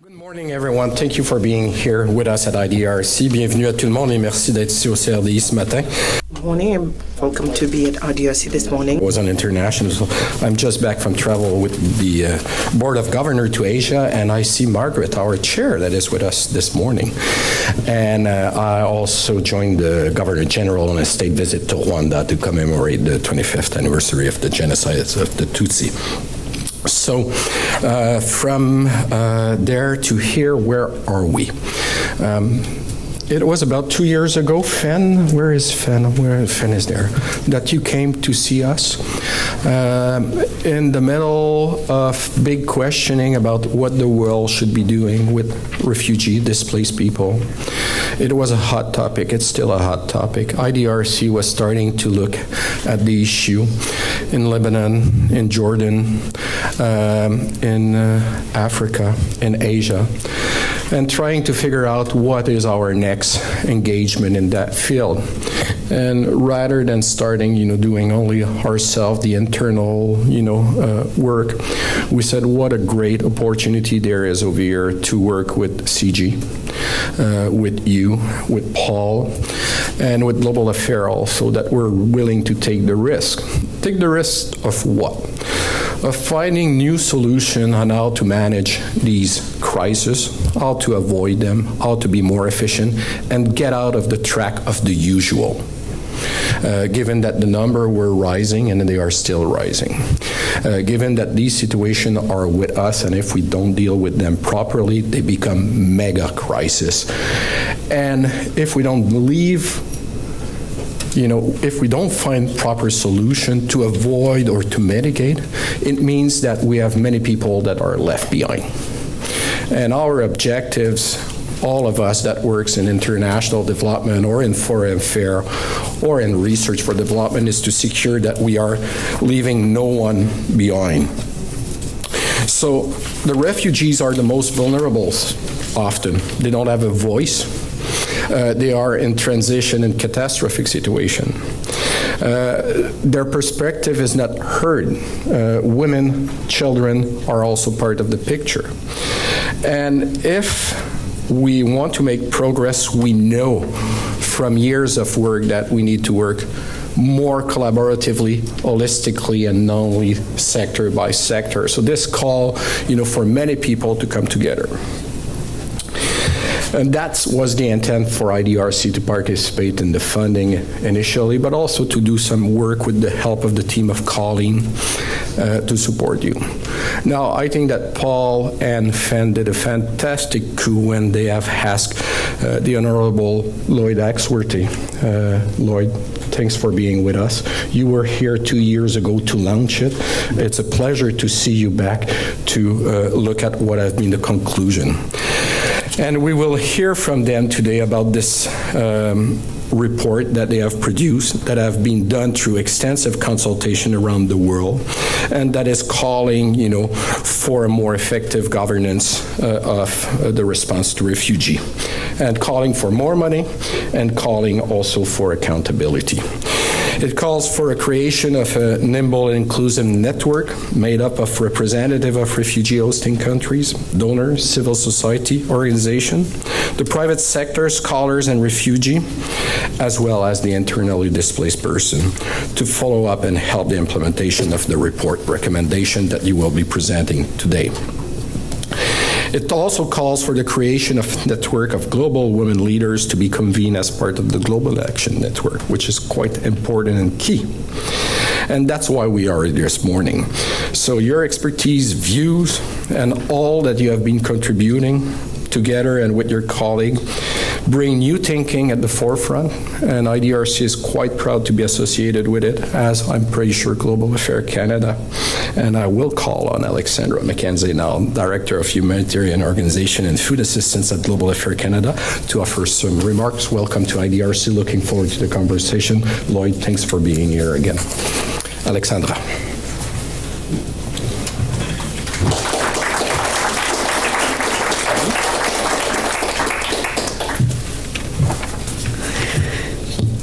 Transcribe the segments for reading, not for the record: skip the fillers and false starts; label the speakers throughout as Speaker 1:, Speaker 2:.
Speaker 1: Good morning, everyone. Thank you for being here with us at IDRC. Bienvenue à tout le monde et merci d'être ici au CRDI ce matin.
Speaker 2: Good morning and welcome to be at IDRC this morning.
Speaker 1: I was on international, so I'm just back from travel with the Board of Governors to Asia, and I see Margaret, our chair, that is with us this morning. And I also joined the Governor General on a state visit to Rwanda to commemorate the 25th anniversary of the genocide of the Tutsi. So from there to here, where are we? It was about 2 years ago, Fen, where is Fen? Where Fen is there, that you came to see us in the middle of big questioning about what the world should be doing with refugee, displaced people. It was a hot topic. It's still a hot topic. IDRC was starting to look at the issue in Lebanon, in Jordan, in Africa, in Asia, and trying to figure out what is our next engagement in that field. And rather than starting, doing only ourselves, the internal, work, we said, what a great opportunity there is over here to work with CIGI, with you, with Paul, and with Global Affairs also, that we're willing to take the risk. Take the risk of what? Of finding new solutions on how to manage these crises, how to avoid them, how to be more efficient, and get out of the track of the usual. Given that the number were rising and they are still rising. Given that these situations are with us, and if we don't deal with them properly, they become mega crisis. And if we don't if we don't find proper solution to avoid or to mitigate, it means that we have many people that are left behind. And our objectives, all of us that works in international development or in foreign affairs or in research for development, is to secure that we are leaving no one behind. So the refugees are the most vulnerable often. They don't have a voice. They are in transition and catastrophic situation. Their perspective is not heard. Women, children are also part of the picture. And if we want to make progress, we know from years of work that we need to work more collaboratively, holistically, and not only sector by sector. So this call, for many people to come together. And that was the intent for IDRC to participate in the funding initially, but also to do some work with the help of the team of Colleen to support you. Now, I think that Paul and Fen did a fantastic coup when they have asked the Honorable Lloyd Axworthy. Lloyd, thanks for being with us. You were here 2 years ago to launch it. It's a pleasure to see you back to look at what has been the conclusion. And we will hear from them today about this report that they have produced, that have been done through extensive consultation around the world, and that is calling, for a more effective governance of the response to refugee, and calling for more money, and calling also for accountability. It calls for a creation of a nimble and inclusive network made up of representatives of refugee hosting countries, donors, civil society, organizations, the private sector, scholars, and refugee, as well as the internally displaced person, to follow up and help the implementation of the report recommendation that you will be presenting today. It also calls for the creation of a network of global women leaders to be convened as part of the Global Action Network, which is quite important and key. And that's why we are here this morning. So your expertise, views, and all that you have been contributing together and with your colleague bring new thinking at the forefront, and IDRC is quite proud to be associated with it, as I'm pretty sure Global Affairs Canada. And I will call on Alexandra Mackenzie, now Director of Humanitarian Organization and Food Assistance at Global Affairs Canada, to offer some remarks. Welcome to IDRC. Looking forward to the conversation. Lloyd, thanks for being here again. Alexandra.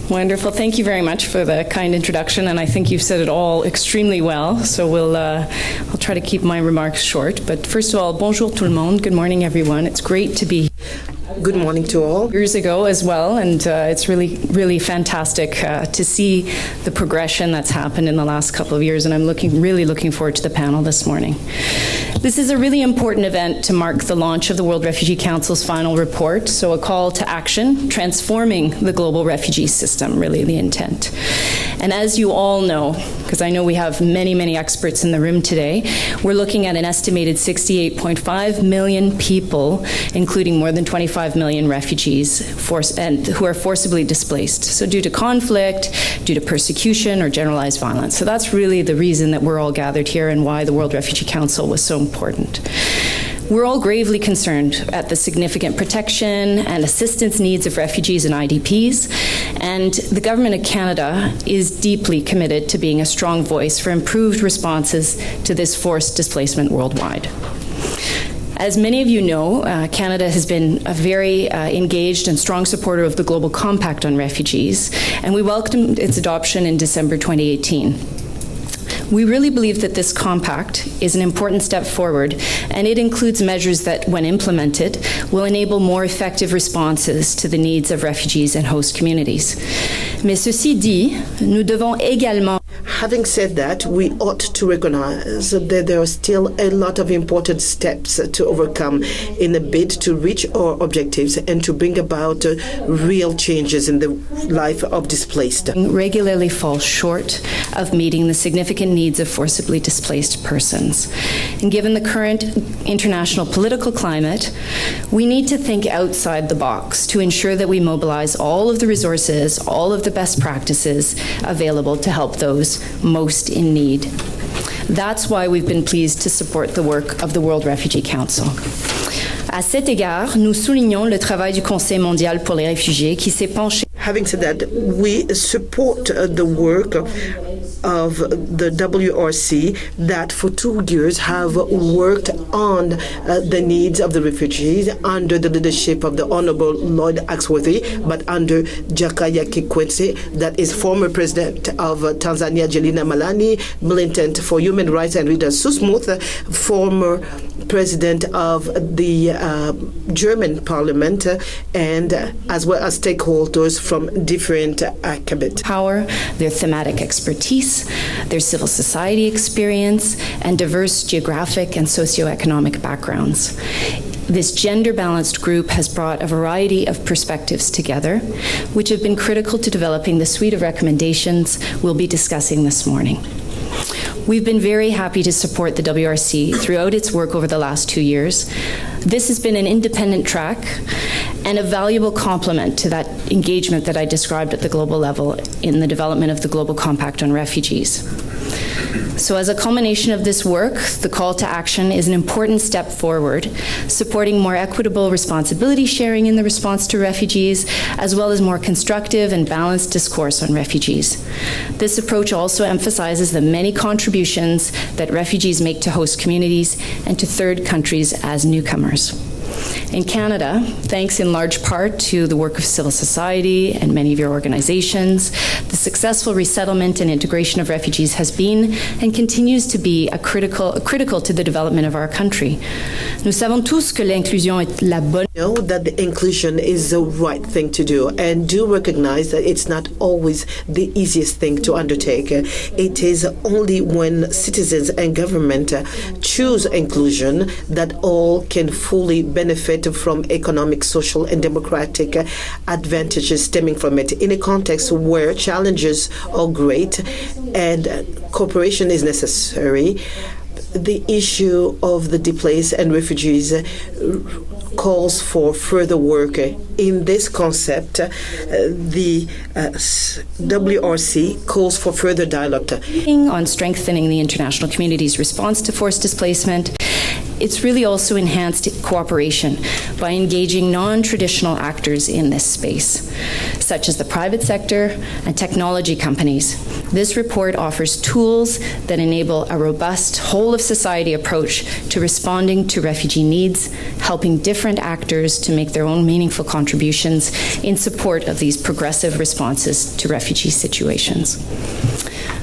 Speaker 3: Wonderful. Thank you very much for the kind introduction, and I think you've said it all extremely well, so I'll try to keep my remarks short. But first of all, bonjour tout le monde. Good morning, everyone. It's great to be
Speaker 2: Good morning to all.
Speaker 3: Years ago as well, and it's really, really fantastic to see the progression that's happened in the last couple of years, and I'm really looking forward to the panel this morning. This is a really important event to mark the launch of the World Refugee Council's final report, so a call to action, transforming the global refugee system, really the intent. And as you all know, because I know we have many, many experts in the room today, we're looking at an estimated 68.5 million people, including more than 25 million refugees who are forcibly displaced. So due to conflict, due to persecution or generalized violence. So that's really the reason that we're all gathered here and why the World Refugee Council was so important. We're all gravely concerned at the significant protection and assistance needs of refugees and IDPs, and the Government of Canada is deeply committed to being a strong voice for improved responses to this forced displacement worldwide. As many of you know, Canada has been a very engaged and strong supporter of the Global Compact on Refugees, and we welcomed its adoption in December 2018. We really believe that this compact is an important step forward, and it includes measures that, when implemented, will enable more effective responses to the needs of refugees and host communities. Mais ceci dit, nous devons également.
Speaker 2: Having said that, we ought to recognize that there are still a lot of important steps to overcome in a bid to reach our objectives and to bring about real changes in the life of displaced.
Speaker 3: Regularly fall short of meeting the significant needs of forcibly displaced persons. And given the current international political climate, we need to think outside the box to ensure that we mobilize all of the resources, all of the best practices available to help those most in need. That's why we've been pleased to support the work of the World Refugee Council. À cet égard, nous soulignons le travail du Conseil mondial pour les réfugiés qui s'est penché.
Speaker 2: Having said that, we support the work of the WRC that for 2 years have worked on the needs of the refugees under the leadership of the Honorable Lloyd Axworthy, but under Jakaya Kikwete, that is former president of Tanzania, Jelina Malani, militant for human rights, and Rita Susmuth, former president of the German parliament, and as well as stakeholders from different academic.
Speaker 3: Power, their thematic expertise, their civil society experience, and diverse geographic and socioeconomic backgrounds. This gender-balanced group has brought a variety of perspectives together, which have been critical to developing the suite of recommendations we'll be discussing this morning. We've been very happy to support the WRC throughout its work over the last 2 years. This has been an independent track and a valuable complement to that engagement that I described at the global level in the development of the Global Compact on Refugees. So as a culmination of this work, the call to action is an important step forward, supporting more equitable responsibility sharing in the response to refugees, as well as more constructive and balanced discourse on refugees. This approach also emphasizes the many contributions that refugees make to host communities and to third countries as newcomers. In Canada, thanks in large part to the work of civil society and many of your organizations, the successful resettlement and integration of refugees has been and continues to be critical to the development of our country. Nous savons tous que l'inclusion est la bonne.
Speaker 2: Know that the inclusion is the right thing to do, and do recognize that it's not always the easiest thing to undertake. It is only when citizens and government choose inclusion that all can fully benefit from economic, social, and democratic advantages stemming from it in a context where challenges are great and cooperation is necessary. The issue of the displaced and refugees calls for further work. In this concept, the WRC calls for further dialogue.
Speaker 3: On strengthening the international community's response to forced displacement it's really also enhanced cooperation by engaging non-traditional actors in this space, such as the private sector and technology companies. This report offers tools that enable a robust whole-of-society approach to responding to refugee needs, helping different actors to make their own meaningful contributions in support of these progressive responses to refugee situations.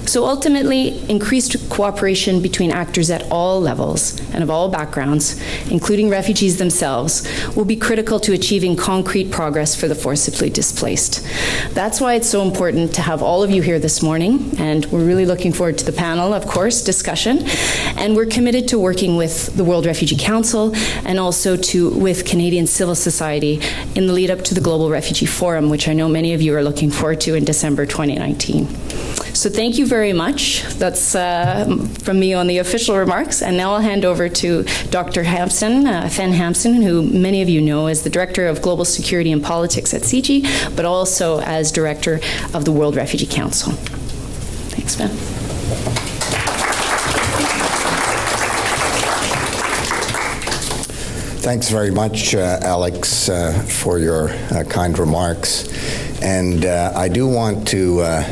Speaker 3: So ultimately, increased cooperation between actors at all levels and of all backgrounds, including refugees themselves, will be critical to achieving concrete progress for the forcibly displaced. That's why it's so important to have all of you here this morning, and we're really looking forward to the panel, of course, discussion. And we're committed to working with the World Refugee Council and also with Canadian civil society in the lead up to the Global Refugee Forum, which I know many of you are looking forward to in December 2019. So thank you very much. That's from me on the official remarks. And now I'll hand over to Dr. Hampson, Fen Hampson, who many of you know as the Director of Global Security and Politics at CIGI, but also as Director of the World Refugee Council. Thanks, Fen.
Speaker 4: Thanks very much, Alex, for your kind remarks. And I do want to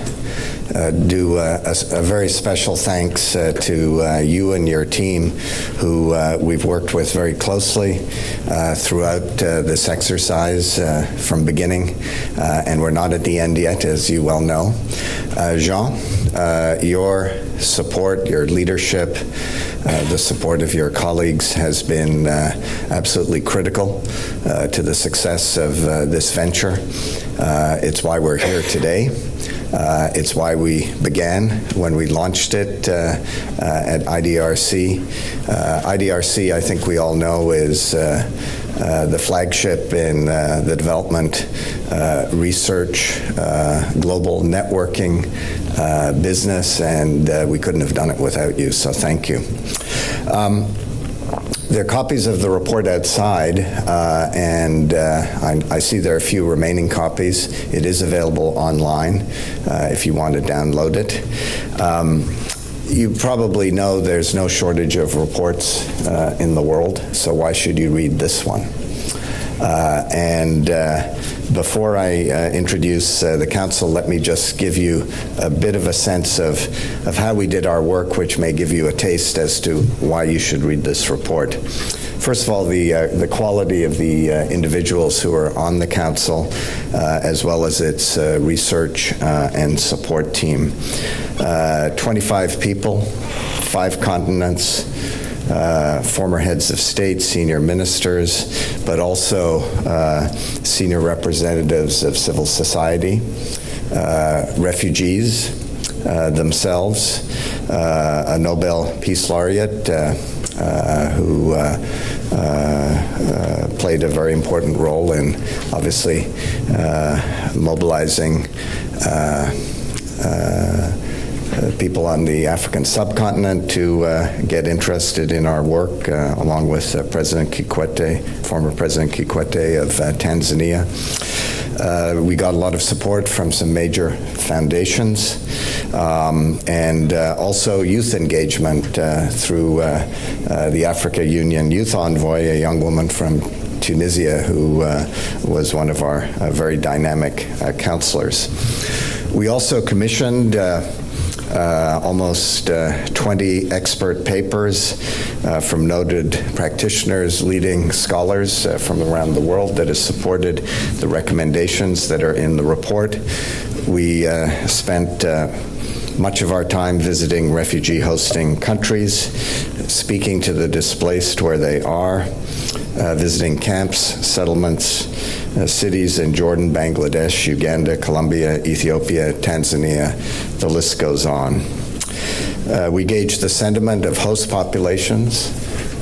Speaker 4: do a very special thanks to you and your team, who we've worked with very closely throughout this exercise from beginning, and we're not at the end yet, as you well know. Jean, your support, your leadership, the support of your colleagues has been absolutely critical to the success of this venture. It's why we're here today. It's why we began when we launched it at IDRC. IDRC, I think we all know, is the flagship in the development, research, global networking business, and we couldn't have done it without you, so thank you. There are copies of the report outside, and I see there are a few remaining copies. It is available online if you want to download it. You probably know there's no shortage of reports in the world, so why should you read this one? Before I introduce the council, let me just give you a bit of a sense of how we did our work, which may give you a taste as to why you should read this report. First of all, the quality of the individuals who are on the council, as well as its research and support team. 25 people, 5 continents, former heads of state, senior ministers, but also senior representatives of civil society, refugees themselves, a Nobel Peace Laureate who played a very important role in obviously mobilizing people on the African subcontinent to get interested in our work, along with President Kikwete, former President Kikwete of Tanzania. We got a lot of support from some major foundations, and also youth engagement through the Africa Union Youth Envoy, a young woman from Tunisia who was one of our very dynamic counselors. We also commissioned almost 20 expert papers from noted practitioners, leading scholars from around the world that has supported the recommendations that are in the report. We spent much of our time visiting refugee hosting countries, speaking to the displaced where they are, visiting camps, settlements, cities in Jordan, Bangladesh, Uganda, Colombia, Ethiopia, Tanzania, the list goes on. We gauge the sentiment of host populations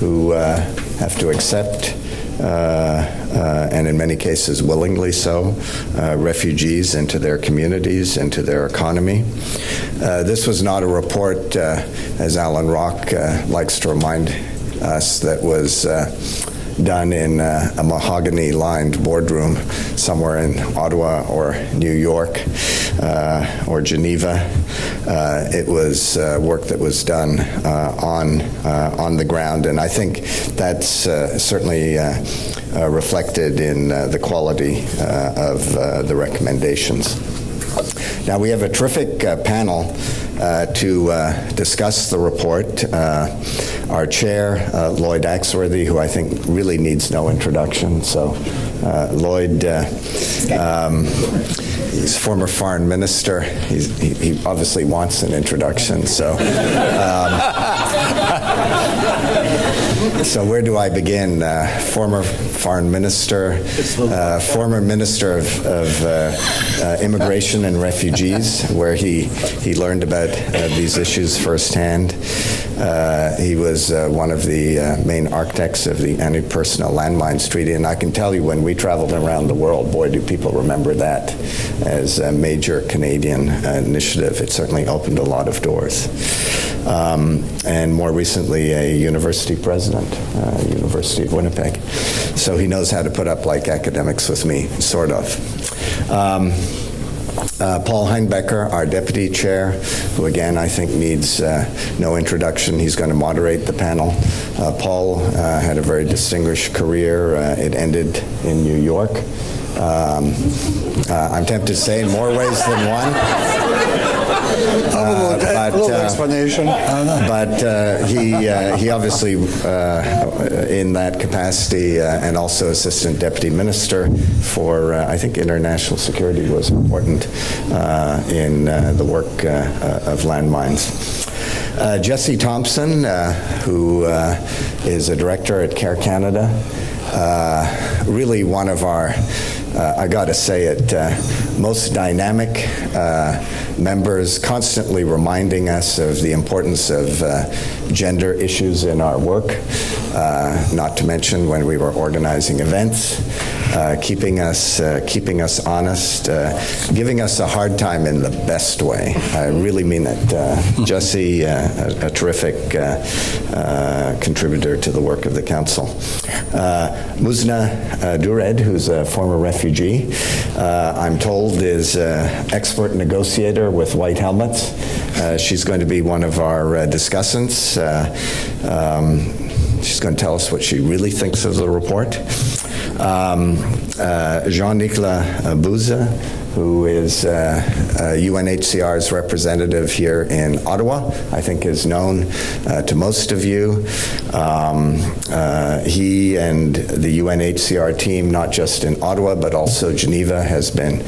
Speaker 4: who have to accept, and in many cases willingly so, refugees into their communities, into their economy. This was not a report, as Alan Rock likes to remind us, that was done in a mahogany-lined boardroom somewhere in Ottawa or New York or Geneva. It was work that was done on the ground, and I think that's certainly reflected in the quality of the recommendations. Now, we have a terrific panel to discuss the report. Our chair, Lloyd Axworthy, who I think really needs no introduction. So, Lloyd, he's former foreign minister. He obviously wants an introduction. So, so where do I begin? Former foreign minister, former minister of immigration and refugees, where he learned about these issues firsthand. He was one of the main architects of the Anti-Personnel Landmines Treaty, and I can tell you when we traveled around the world, boy, do people remember that as a major Canadian initiative. It certainly opened a lot of doors. And more recently, a university president, University of Winnipeg. So he knows how to put up like academics with me, sort of. Paul Hein Becker, our deputy chair, who again I think needs no introduction. He's going to moderate the panel. Paul had a very distinguished career. It ended in New York. I'm tempted to say in more ways than one.
Speaker 5: A little explanation.
Speaker 4: But he obviously, in that capacity, and also assistant deputy minister for, I think, international security was important in the work of landmines. Jessie Thompson, who is a director at Care Canada, really one of our, I got to say it, most dynamic members, constantly reminding us of the importance of gender issues in our work, not to mention when we were organizing events, keeping us honest, giving us a hard time in the best way. I really mean it. Jessie, a terrific contributor to the work of the council. Muzna Dured, who's a former refugee, I'm told is an expert negotiator with white helmets. She's going to be one of our discussants. She's going to tell us what she really thinks of the report. Jean-Nicolas Bouza, who is UNHCR's representative here in Ottawa, I think is known to most of you. He and the UNHCR team, not just in Ottawa, but also Geneva, has been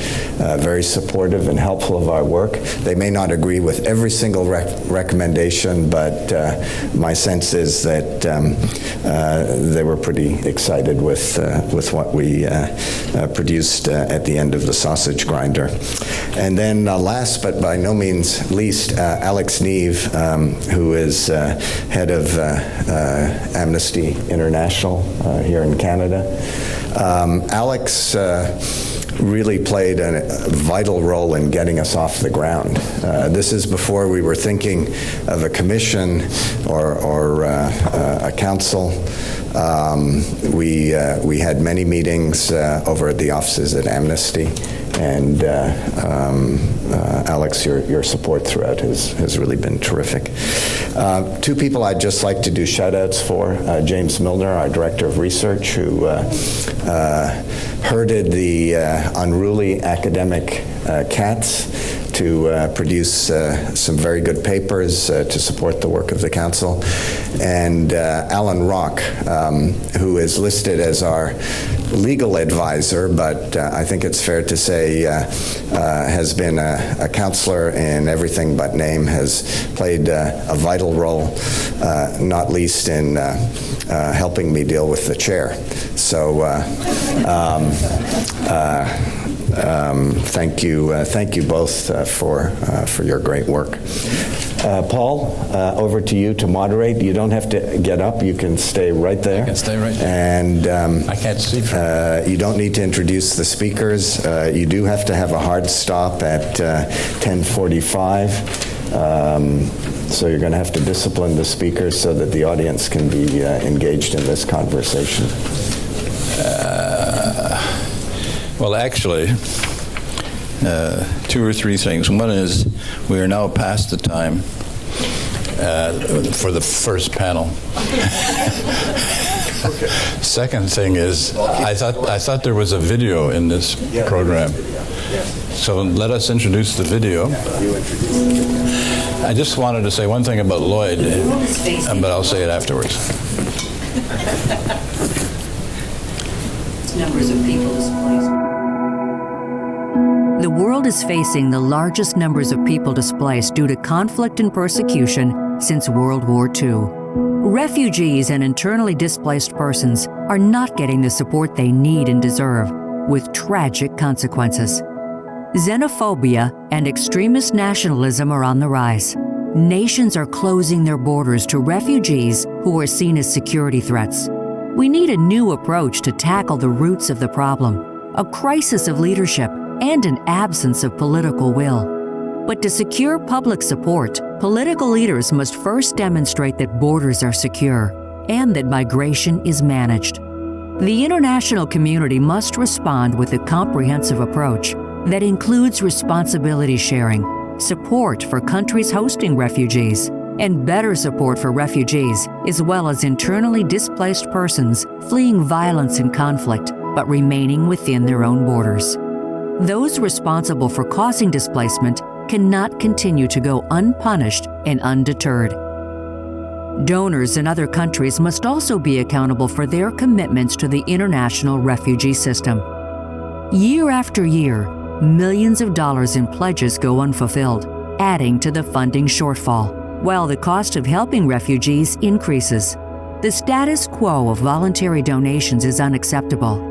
Speaker 4: very supportive and helpful of our work. They may not agree with every single recommendation, but my sense is that they were pretty excited with what we produced at the end of the sausage grinder. And then last but by no means least, Alex Neve, who is head of Amnesty International here in Canada. Alex really played a vital role in getting us off the ground. This is before we were thinking of a commission or a council. We had many meetings over at the offices at Amnesty, and Alex, your support throughout has really been terrific. Two people I'd just like to do shout-outs for. James Milner, our Director of Research, who herded the unruly academic cats to produce some very good papers to support the work of the council. And Alan Rock, who is listed as our legal advisor, but I think it's fair to say has been a counselor in everything but name, has played a vital role, not least in helping me deal with the chair. So thank you both for your great work. Paul, over to you to moderate. You don't have to get up. You can stay right there.
Speaker 6: I can stay right there.
Speaker 4: And
Speaker 6: I can't see.
Speaker 4: You don't need to introduce the speakers. You do have to have a hard stop at 10:45. So you're going to have to discipline the speakers so that the audience can be engaged in this conversation.
Speaker 6: Well, actually, 2 or 3 things. One is we are now past the time for the first panel. Okay. Second thing is, I thought there was a video in this program. So let us introduce the video. I just wanted to say one thing about Lloyd, but I'll say it afterwards.
Speaker 7: Numbers of people displaced. The world is facing the largest numbers of people displaced due to conflict and persecution since World War II. Refugees and internally displaced persons are not getting the support they need and deserve, with tragic consequences. Xenophobia and extremist nationalism are on the rise. Nations are closing their borders to refugees who are seen as security threats. We need a new approach to tackle the roots of the problem, a crisis of leadership and an absence of political will. But to secure public support, political leaders must first demonstrate that borders are secure and that migration is managed. The international community must respond with a comprehensive approach that includes responsibility sharing, support for countries hosting refugees, and better support for refugees, as well as internally displaced persons fleeing violence and conflict, but remaining within their own borders. Those responsible for causing displacement cannot continue to go unpunished and undeterred. Donors in other countries must also be accountable for their commitments to the international refugee system. Year after year, millions of dollars in pledges go unfulfilled, adding to the funding shortfall, while the cost of helping refugees increases. The status quo of voluntary donations is unacceptable.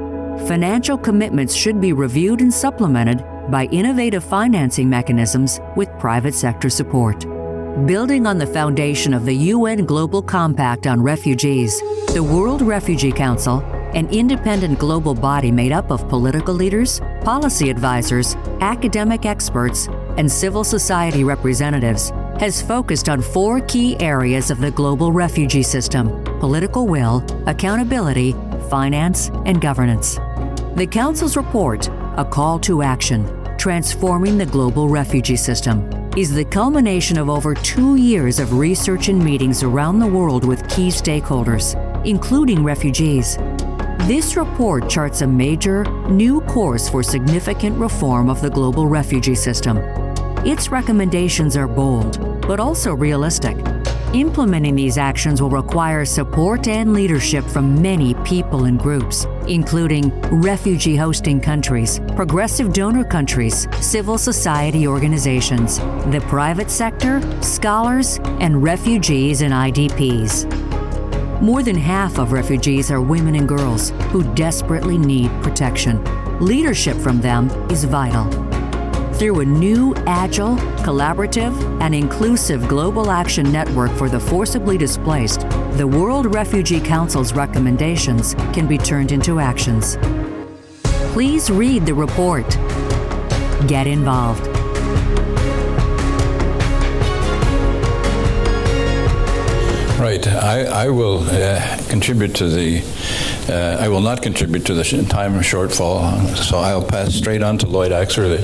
Speaker 7: Financial commitments should be reviewed and supplemented by innovative financing mechanisms with private sector support. Building on the foundation of the UN Global Compact on Refugees, the World Refugee Council, an independent global body made up of political leaders, policy advisors, academic experts, and civil society representatives, has focused on 4 key areas of the global refugee system: political will, accountability, finance, and governance. The Council's report, A Call to Action, Transforming the Global Refugee System, is the culmination of over 2 years of research and meetings around the world with key stakeholders, including refugees. This report charts a major, new course for significant reform of the global refugee system. Its recommendations are bold, but also realistic. Implementing these actions will require support and leadership from many people and groups, including refugee hosting countries, progressive donor countries, civil society organizations, the private sector, scholars, and refugees and IDPs. More than half of refugees are women and girls who desperately need protection. Leadership from them is vital. Through a new, agile, collaborative, and inclusive global action network for the forcibly displaced, the World Refugee Council's recommendations can be turned into actions. Please read the report. Get involved.
Speaker 6: Right. I will contribute to the. I will not contribute to the time shortfall, so I'll pass straight on to Lloyd Axer.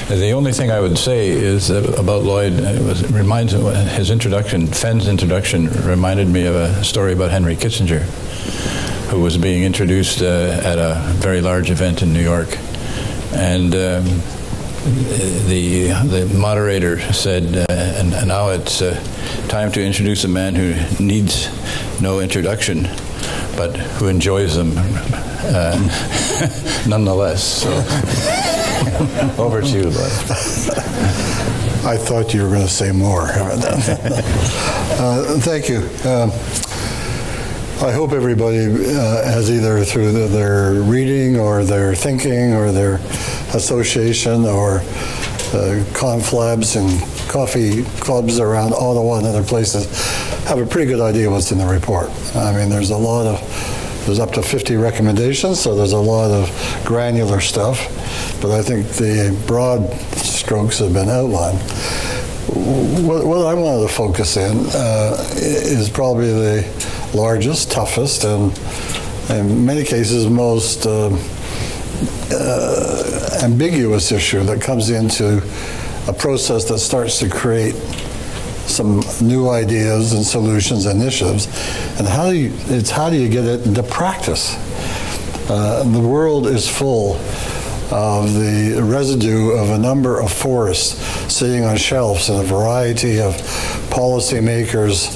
Speaker 6: The only thing I would say is about Lloyd. His introduction, Fen's introduction, reminded me of a story about Henry Kissinger, who was being introduced at a very large event in New York, and the moderator said, and now it's time to introduce a man who needs no introduction, but who enjoys them nonetheless. So, over to you, Lloyd.
Speaker 5: I thought you were going to say more. Thank you. I hope everybody has either through their reading or their thinking or their association or conflabs and coffee clubs around Ottawa and other places have a pretty good idea what's in the report. I mean, there's up to 50 recommendations, so there's a lot of granular stuff, but I think the broad strokes have been outlined. what I wanted to focus in is probably the largest, toughest, and in many cases most ambiguous issue that comes into a process that starts to create some new ideas and solutions, initiatives, and how do you get it into practice? The world is full of the residue of a number of forests sitting on shelves in a variety of policymakers'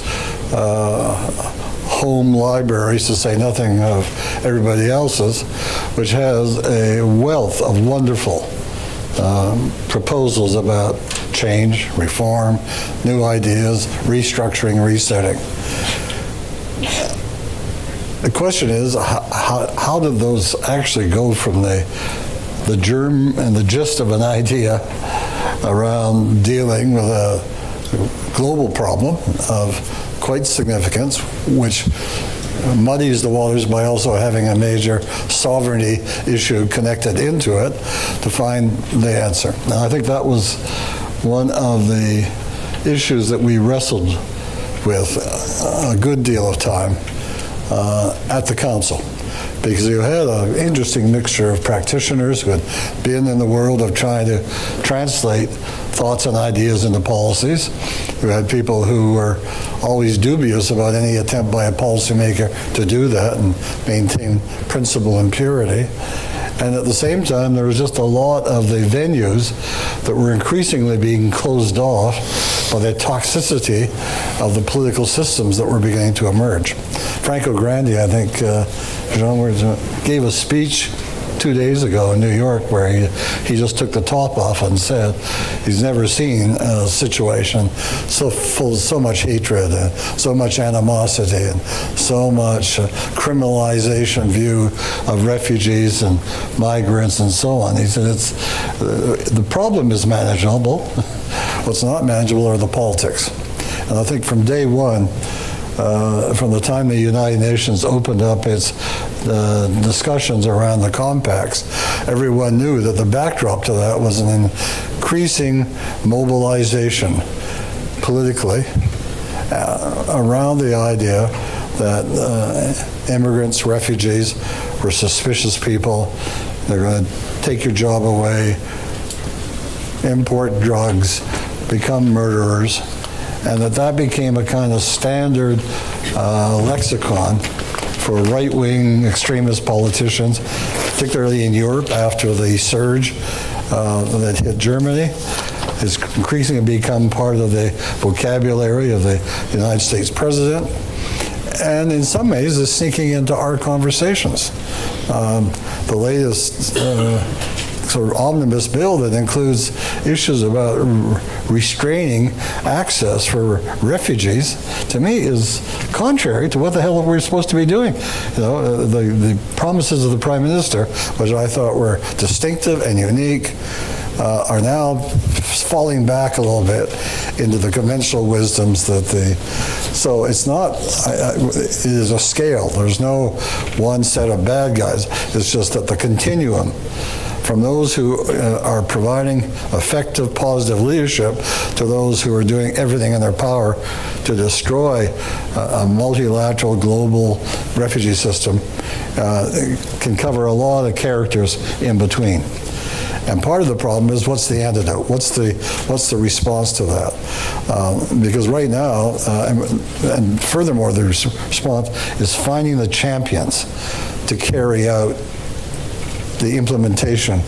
Speaker 5: home libraries, to say nothing of everybody else's, which has a wealth of wonderful proposals about change, reform, new ideas, restructuring, resetting. The question is, how did those actually go from the germ and the gist of an idea around dealing with a global problem of quite significance, which muddies the waters by also having a major sovereignty issue connected into it, to find the answer. Now, I think that was one of the issues that we wrestled with a good deal of time at the Council, because you had an interesting mixture of practitioners who had been in the world of trying to translate thoughts and ideas into policies. You had people who were always dubious about any attempt by a policymaker to do that and maintain principle and purity. And at the same time, there was just a lot of the venues that were increasingly being closed off by the toxicity of the political systems that were beginning to emerge. Franco Grandi, I think, gave a speech 2 days ago in New York where he just took the top off and said he's never seen a situation so full of so much hatred and so much animosity and so much criminalization view of refugees and migrants and so on. He said the problem is manageable. What's not manageable are the politics. And I think from day one, from the time the United Nations opened up its discussions around the compacts, everyone knew that the backdrop to that was an increasing mobilization politically around the idea that immigrants, refugees were suspicious people. They're going to take your job away, import drugs, become murderers, and that became a kind of standard lexicon for right-wing extremist politicians, particularly in Europe after the surge that hit Germany. It's increasingly become part of the vocabulary of the United States president, and in some ways is sneaking into our conversations. The latest sort of omnibus bill that includes issues about restraining access for refugees, to me, is contrary to what the hell we're supposed to be doing. You know, the promises of the Prime Minister, which I thought were distinctive and unique, are now falling back a little bit into the conventional wisdoms that so it's not, it is a scale. There's no one set of bad guys. It's just that the continuum from those who are providing effective, positive leadership to those who are doing everything in their power to destroy a multilateral global refugee system can cover a lot of characters in between. And part of the problem is, what's the antidote? What's the response to that? Because right now, and furthermore, the response is finding the champions to carry out the implementation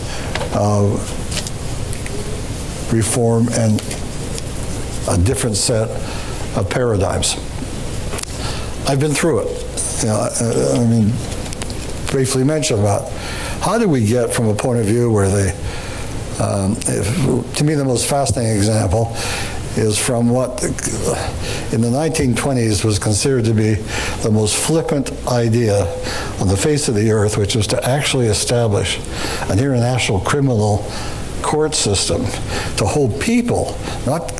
Speaker 5: of reform and a different set of paradigms. I've been through it. You know, I mean, briefly mentioned about how do we get from a point of view where to me the most fascinating example is from what in the 1920s was considered to be the most flippant idea on the face of the earth, which was to actually establish an international criminal court system to hold people, not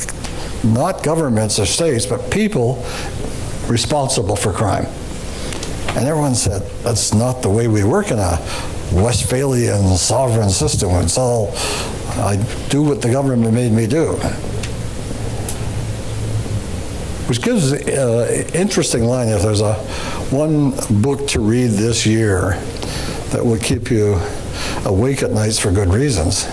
Speaker 5: governments or states, but people responsible for crime. And everyone said, that's not the way we work in a Westphalian sovereign system. It's all, I do what the government made me do. which gives interesting line. If there's one book to read this year that will keep you awake at nights for good reasons,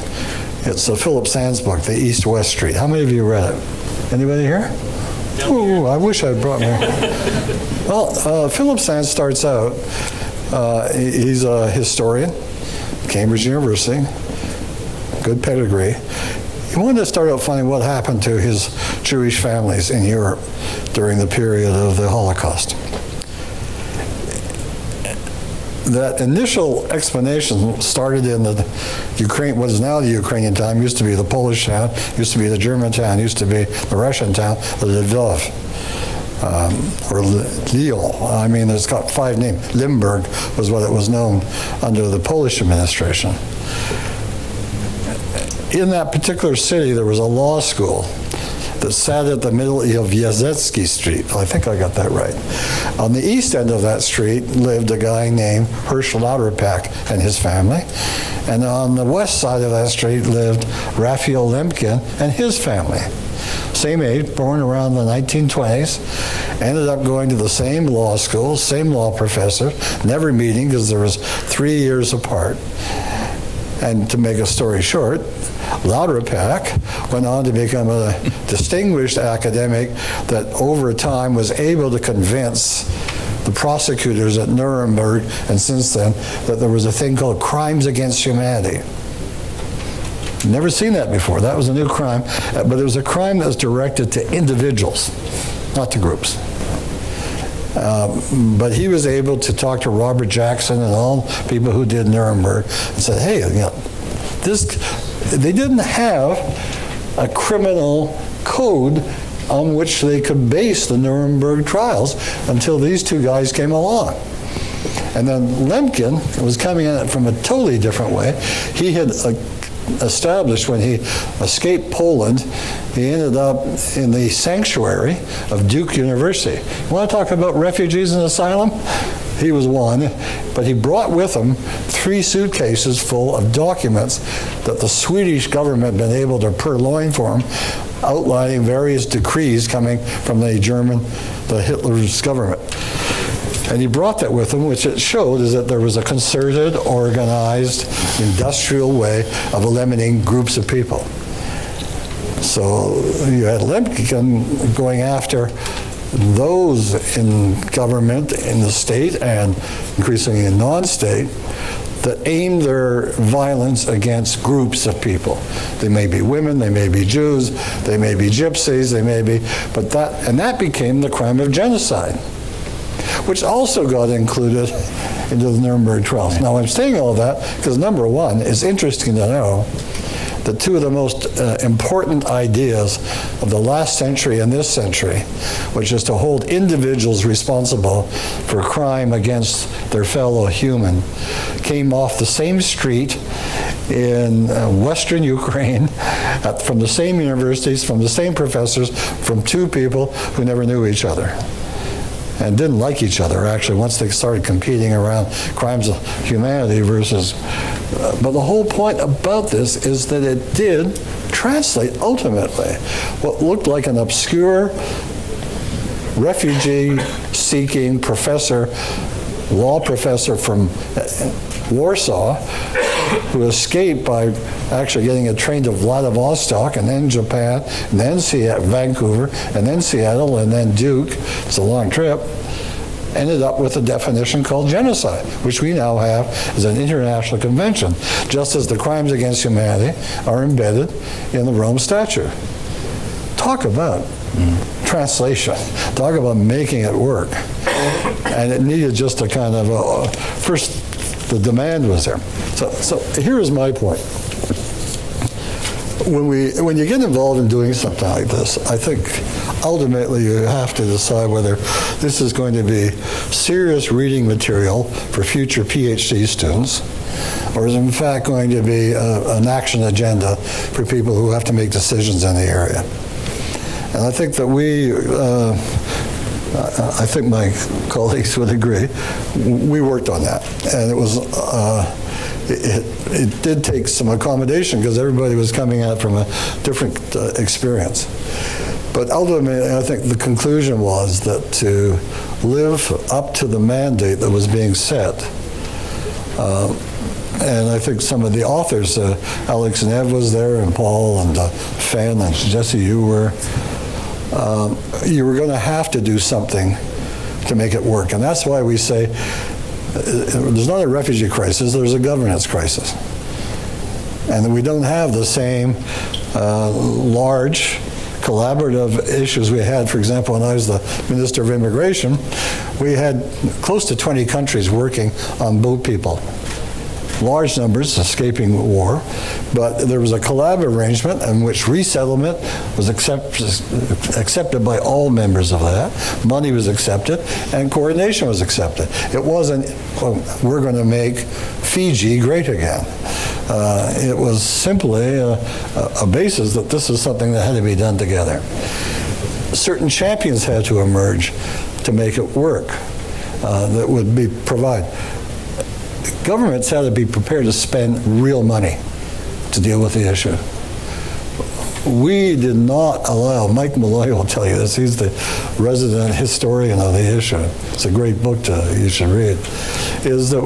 Speaker 5: it's Philip Sands' book, The East-West Street. How many of you read it? Anybody here? Ooh, I wish I'd brought me. Well, Philip Sands starts out, he's a historian, Cambridge University, good pedigree. He wanted to start out finding what happened to his Jewish families in Europe during the period of the Holocaust. That initial explanation started in the Ukraine, what is now the Ukrainian town, used to be the Polish town, used to be the German town, used to be the Russian town, the Lebel, or Lille. I mean, it's got 5 names. Limburg was what it was known under the Polish administration. In that particular city, there was a law school that sat at the middle of Yazetsky Street. I think I got that right. On the east end of that street lived a guy named Herschel Lauterpacht and his family. And on the west side of that street lived Raphael Lemkin and his family. Same age, born around the 1920s, ended up going to the same law school, same law professor, never meeting because there was 3 years apart. And to make a story short, Lauterpacht went on to become a distinguished academic that over time was able to convince the prosecutors at Nuremberg and since then that there was a thing called crimes against humanity. Never seen that before. That was a new crime, but it was a crime that was directed to individuals, not to groups. But he was able to talk to Robert Jackson and all people who did Nuremberg and said, hey, you know, they didn't have a criminal code on which they could base the Nuremberg trials until these 2 guys came along. And then Lemkin was coming at it from a totally different way. He had established, when he escaped Poland, he ended up in the sanctuary of Duke University. You want to talk about refugees in asylum? He was one, but he brought with him 3 suitcases full of documents that the Swedish government had been able to purloin for him, outlining various decrees coming from the Hitler's government. And he brought that with him, which it showed is that there was a concerted, organized, industrial way of eliminating groups of people. So you had Lemkin going after those in government, in the state, and increasingly in non-state, that aim their violence against groups of people. They may be women, they may be Jews, they may be gypsies, they may be, but that became the crime of genocide, which also got included into the Nuremberg trials. Now I'm saying all that because number one, it's interesting to know that 2 of the most important ideas of the last century and this century, which is to hold individuals responsible for crime against their fellow human, came off the same street in Western Ukraine, from the same universities, from the same professors, from 2 people who never knew each other and didn't like each other, actually, once they started competing around crimes of humanity versus... but the whole point about this is that it did translate, ultimately, what looked like an obscure refugee-seeking professor, law professor from Warsaw, who escaped by actually getting a train to Vladivostok and then Japan and then Vancouver and then Seattle and then Duke. It's a long trip. Ended up with a definition called genocide, which we now have as an international convention, just as the crimes against humanity are embedded in the Rome Statute. Talk about translation. Talk about making it work. And it needed just a kind of first. The demand was there. So here is my point. When you get involved in doing something like this, I think ultimately you have to decide whether this is going to be serious reading material for future PhD students, or is in fact going to be an action agenda for people who have to make decisions in the area. And I think that I think my colleagues would agree, we worked on that. And it was, it did take some accommodation because everybody was coming at it from a different experience. But ultimately, I think the conclusion was that to live up to the mandate that was being set, and I think some of the authors, Alex and Neve was there, and Paul, and Fen, and Jessie, you were going to have to do something to make it work. And that's why we say there's not a refugee crisis, there's a governance crisis. And we don't have the same large collaborative issues we had. For example, when I was the Minister of Immigration, we had close to 20 countries working on boat people. Large numbers escaping war, but there was a collaborative arrangement in which resettlement was accepted by all members of that, money was accepted, and coordination was accepted. It wasn't, well, we're going to make Fiji great again. It was simply a basis that this is something that had to be done together. Certain champions had to emerge to make it work, that would be provide. Governments had to be prepared to spend real money to deal with the issue. We did not allow, Mike Malloy will tell you this, he's the resident historian of the issue. It's a great book you should read. Is that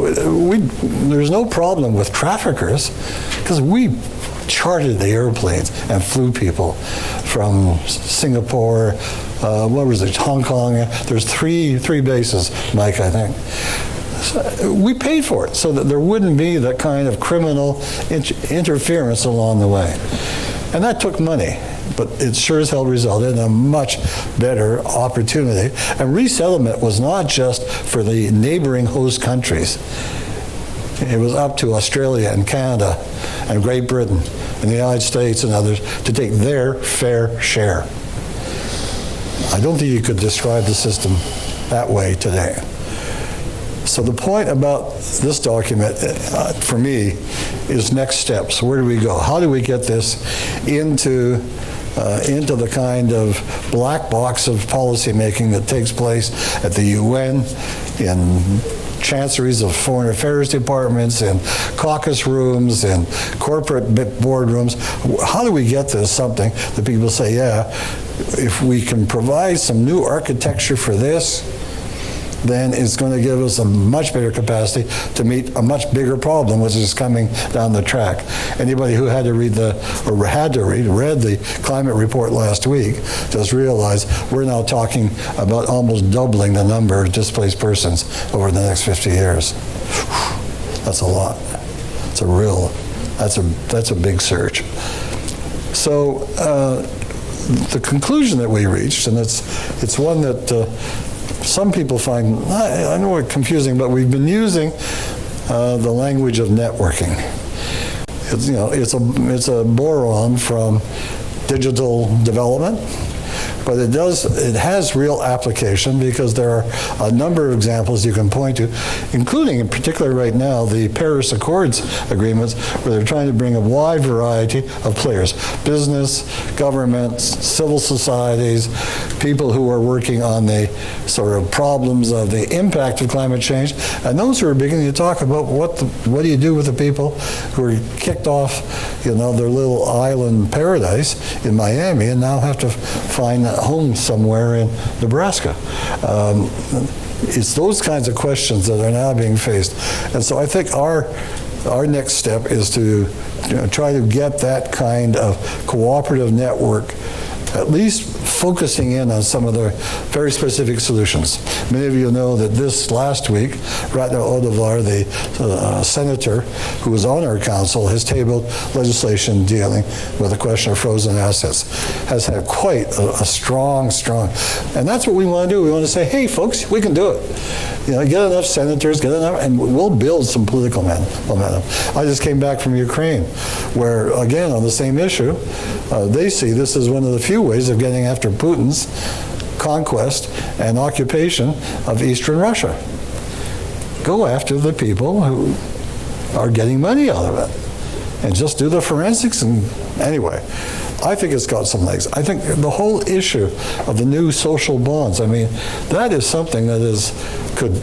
Speaker 5: there's no problem with traffickers because we chartered the airplanes and flew people from Singapore, what was it, Hong Kong. There's three bases, Mike, I think. We paid for it so that there wouldn't be that kind of criminal interference along the way. And that took money, but it sure as hell resulted in a much better opportunity. And resettlement was not just for the neighboring host countries. It was up to Australia and Canada and Great Britain and the United States and others to take their fair share. I don't think you could describe the system that way today. So the point about this document, for me, is next steps. Where do we go? How do we get this into the kind of black box of policy making that takes place at the UN, in chanceries of foreign affairs departments, in caucus rooms, in corporate boardrooms? How do we get this something that people say, yeah, if we can provide some new architecture for this, then it's going to give us a much better capacity to meet a much bigger problem, which is coming down the track. Anybody who had to read read the climate report last week, just realized we're now talking about almost doubling the number of displaced persons over the next 50 years. That's a lot. That's a big surge. So the conclusion that we reached, and it's one that some people find, I know it's confusing, but we've been using the language of networking. It's a boron from digital development, but it has real application because there are a number of examples you can point to, including in particular right now the Paris Accords agreements, where they're trying to bring a wide variety of players: business, governments, civil societies, people who are working on the sort of problems of the impact of climate change, and those who are beginning to talk about what do you do with the people who are kicked off, their little island paradise in Miami and now have to find a home somewhere in Nebraska. It's those kinds of questions that are now being faced, and so I think our next step is to try to get that kind of cooperative network, at least focusing in on some of the very specific solutions. Many of you know that this last week, Ratna Odavar, the senator who was on our council, has tabled legislation dealing with the question of frozen assets. Has had quite a strong, and that's what we want to do. We want to say, hey folks, we can do it. Get enough senators, and we'll build some political momentum. I just came back from Ukraine, where, again, on the same issue, they see this as one of the few ways of getting after Putin's conquest and occupation of eastern Russia. Go after the people who are getting money out of it, and just do the forensics. And anyway, I think it's got some legs. I think the whole issue of the new social bonds, that is something that could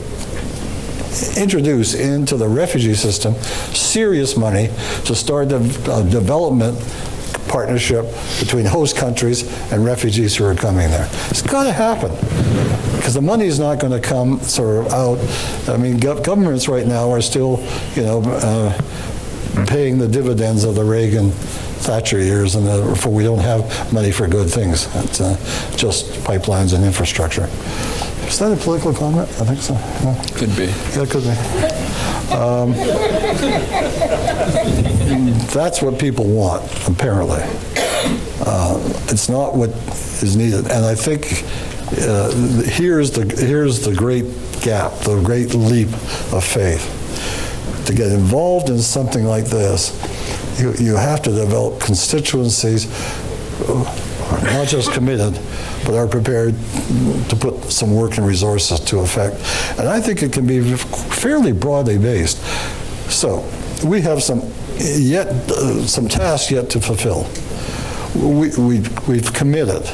Speaker 5: introduce into the refugee system serious money to start the development partnership between host countries and refugees who are coming there. It's got to happen, because the money is not going to come sort of out. I mean, governments right now are still, paying the dividends of the Reagan-Thatcher years, and therefore we don't have money for good things. It's just pipelines and infrastructure. Is that a political comment? I think so. No?
Speaker 6: Could be.
Speaker 5: Yeah, it could be. That's what people want, apparently. It's not what is needed. And I think here's the great gap, the great leap of faith. To get involved in something like this, you have to develop constituencies who are not just committed, but are prepared to put some work and resources to effect. And I think it can be fairly broadly based. So we have some tasks yet to fulfill. We've committed,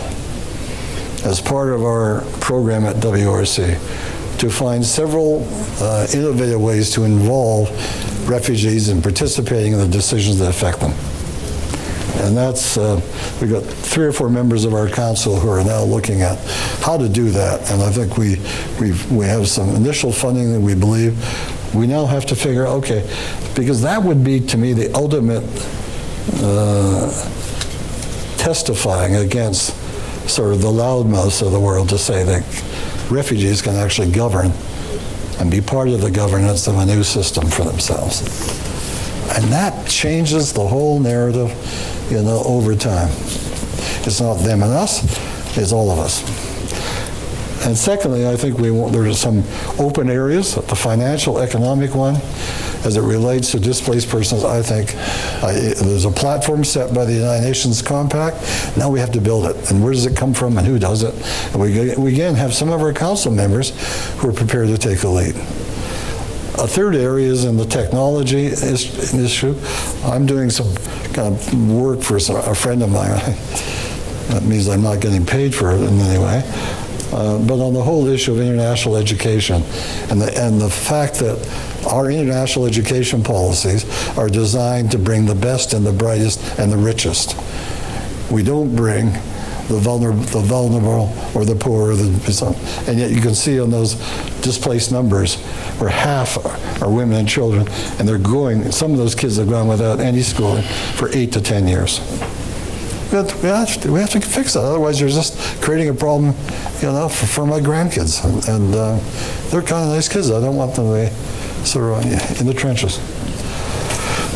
Speaker 5: as part of our program at WRC, to find several innovative ways to involve refugees in participating in the decisions that affect them. And that's, we've got 3 or 4 members of our council who are now looking at how to do that. And I think we have some initial funding that we believe we now have to figure out, okay, because that would be, to me, the ultimate testifying against sort of the loudmouths of the world, to say that refugees can actually govern and be part of the governance of a new system for themselves. And that changes the whole narrative, over time. It's not them and us, it's all of us. And secondly, I think there are some open areas, the financial, economic one, as it relates to displaced persons. I think there's a platform set by the United Nations Compact. Now we have to build it. And where does it come from and who does it? And we again have some of our council members who are prepared to take the lead. A third area is in the technology issue. I'm doing some kind of work for a friend of mine. That means I'm not getting paid for it in any way. But on the whole issue of international education and the fact that our international education policies are designed to bring the best and the brightest and the richest. We don't bring the vulnerable or the poor, and yet you can see on those displaced numbers where half are women and children, and some of those kids have gone without any schooling for 8 to 10 years. We have to fix that, otherwise you're just creating a problem, for my grandkids, and they're kind of nice kids. I don't want them to be sort of in the trenches.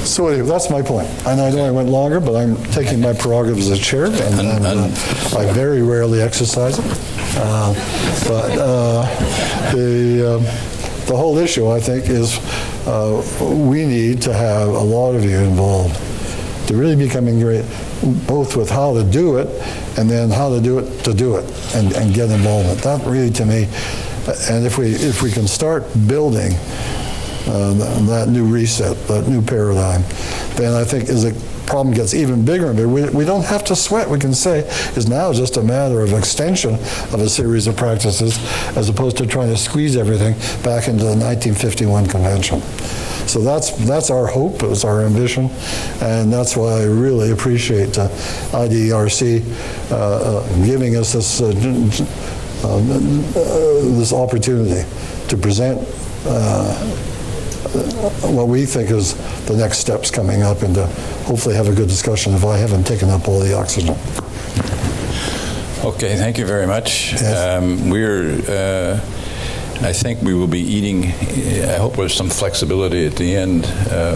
Speaker 5: So anyway, that's my point. And I know I went longer, but I'm taking my prerogative as a chair, and I very rarely exercise it. The whole issue, I think, is we need to have a lot of you involved to really becoming great, both with how to do it and then how to do it and get involvement. That really, to me, and if we can start building that new reset, that new paradigm, then I think as the problem gets even bigger and bigger, we don't have to sweat. We can say it's now just a matter of extension of a series of practices as opposed to trying to squeeze everything back into the 1951 convention. So that's our hope, it's our ambition, and that's why I really appreciate IDRC giving us this opportunity to present what we think is the next steps coming up, and to hopefully have a good discussion if I haven't taken up all the oxygen.
Speaker 6: Okay, thank you very much. Yes. I think we will be eating, I hope there's some flexibility at the end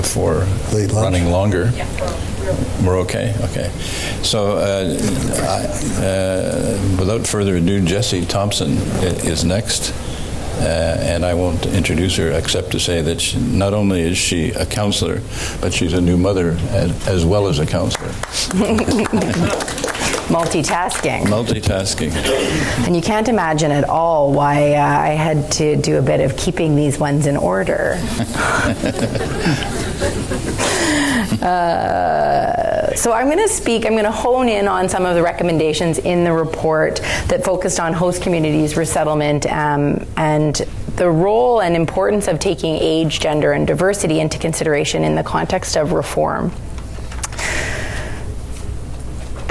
Speaker 6: for running longer. Yeah, we're okay? Okay. So without further ado, Jessie Thompson is next. And I won't introduce her except to say that not only is she a counselor, but she's a new mother as well as a counselor.
Speaker 8: Multitasking.
Speaker 6: Multitasking.
Speaker 8: And you can't imagine at all why I had to do a bit of keeping these ones in order. So I'm going to hone in on some of the recommendations in the report that focused on host communities, resettlement, and the role and importance of taking age, gender, and diversity into consideration in the context of reform.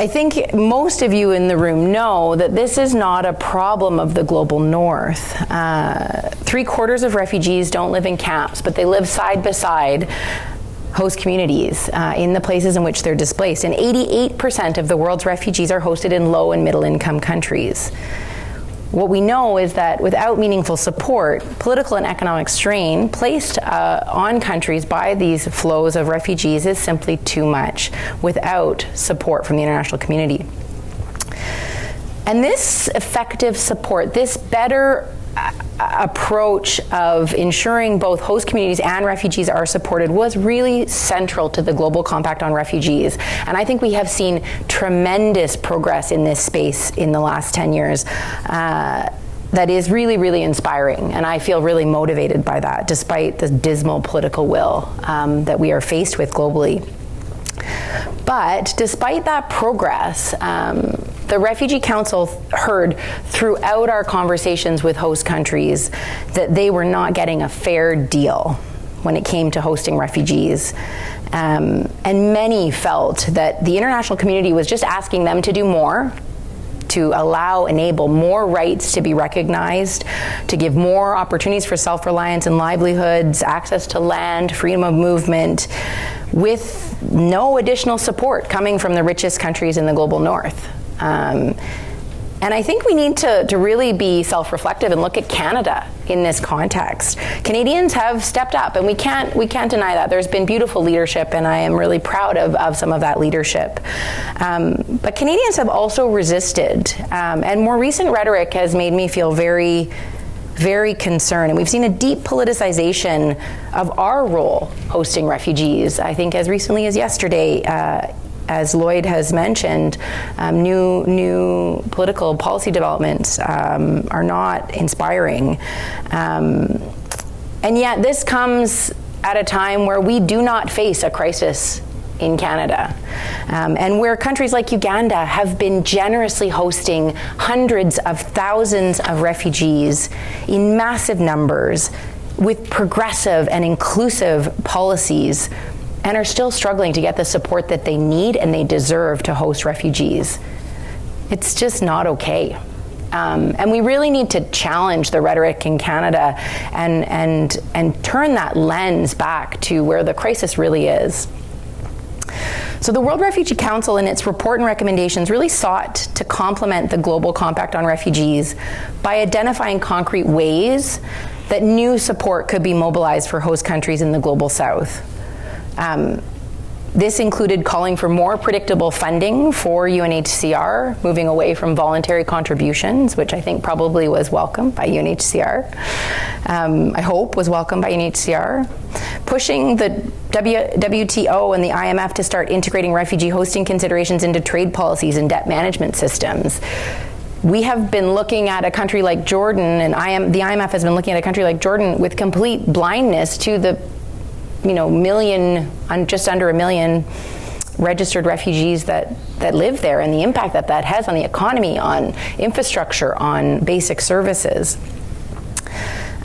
Speaker 8: I think most of you in the room know that this is not a problem of the global north. 3/4 of refugees don't live in camps, but they live side by side host communities in the places in which they're displaced. And 88% of the world's refugees are hosted in low and middle income countries. What we know is that without meaningful support, political and economic strain placed on countries by these flows of refugees is simply too much without support from the international community. And this effective support, this better approach of ensuring both host communities and refugees are supported was really central to the Global Compact on Refugees. And I think we have seen tremendous progress in this space in the last 10 years that is really, really inspiring. And I feel really motivated by that, despite the dismal political will that we are faced with globally. But despite that progress, the Refugee Council heard throughout our conversations with host countries that they were not getting a fair deal when it came to hosting refugees. And many felt that the international community was just asking them to do more, to enable more rights to be recognized, to give more opportunities for self-reliance and livelihoods, access to land, freedom of movement, with no additional support coming from the richest countries in the global north. And I think we need to really be self-reflective and look at Canada in this context. Canadians have stepped up, and we can't deny that. There's been beautiful leadership, and I am really proud of some of that leadership. But Canadians have also resisted, and more recent rhetoric has made me feel very, very concerned. And we've seen a deep politicization of our role hosting refugees. I think as recently as yesterday, as Lloyd has mentioned, new political policy developments are not inspiring. And yet this comes at a time where we do not face a crisis in Canada, and where countries like Uganda have been generously hosting hundreds of thousands of refugees in massive numbers with progressive and inclusive policies, and are still struggling to get the support that they need and they deserve to host refugees. It's just not okay. And we really need to challenge the rhetoric in Canada and turn that lens back to where the crisis really is. So the World Refugee Council in its report and recommendations really sought to complement the Global Compact on Refugees by identifying concrete ways that new support could be mobilized for host countries in the Global South. This included calling for more predictable funding for UNHCR, moving away from voluntary contributions, which I think probably was welcomed by UNHCR. I hope was welcomed by UNHCR. Pushing the WTO and the IMF to start integrating refugee hosting considerations into trade policies and debt management systems. We have been looking at a country like Jordan, and the IMF has been looking at a country like Jordan with complete blindness to the just under a million registered refugees that live there, and the impact that has on the economy, on infrastructure, on basic services.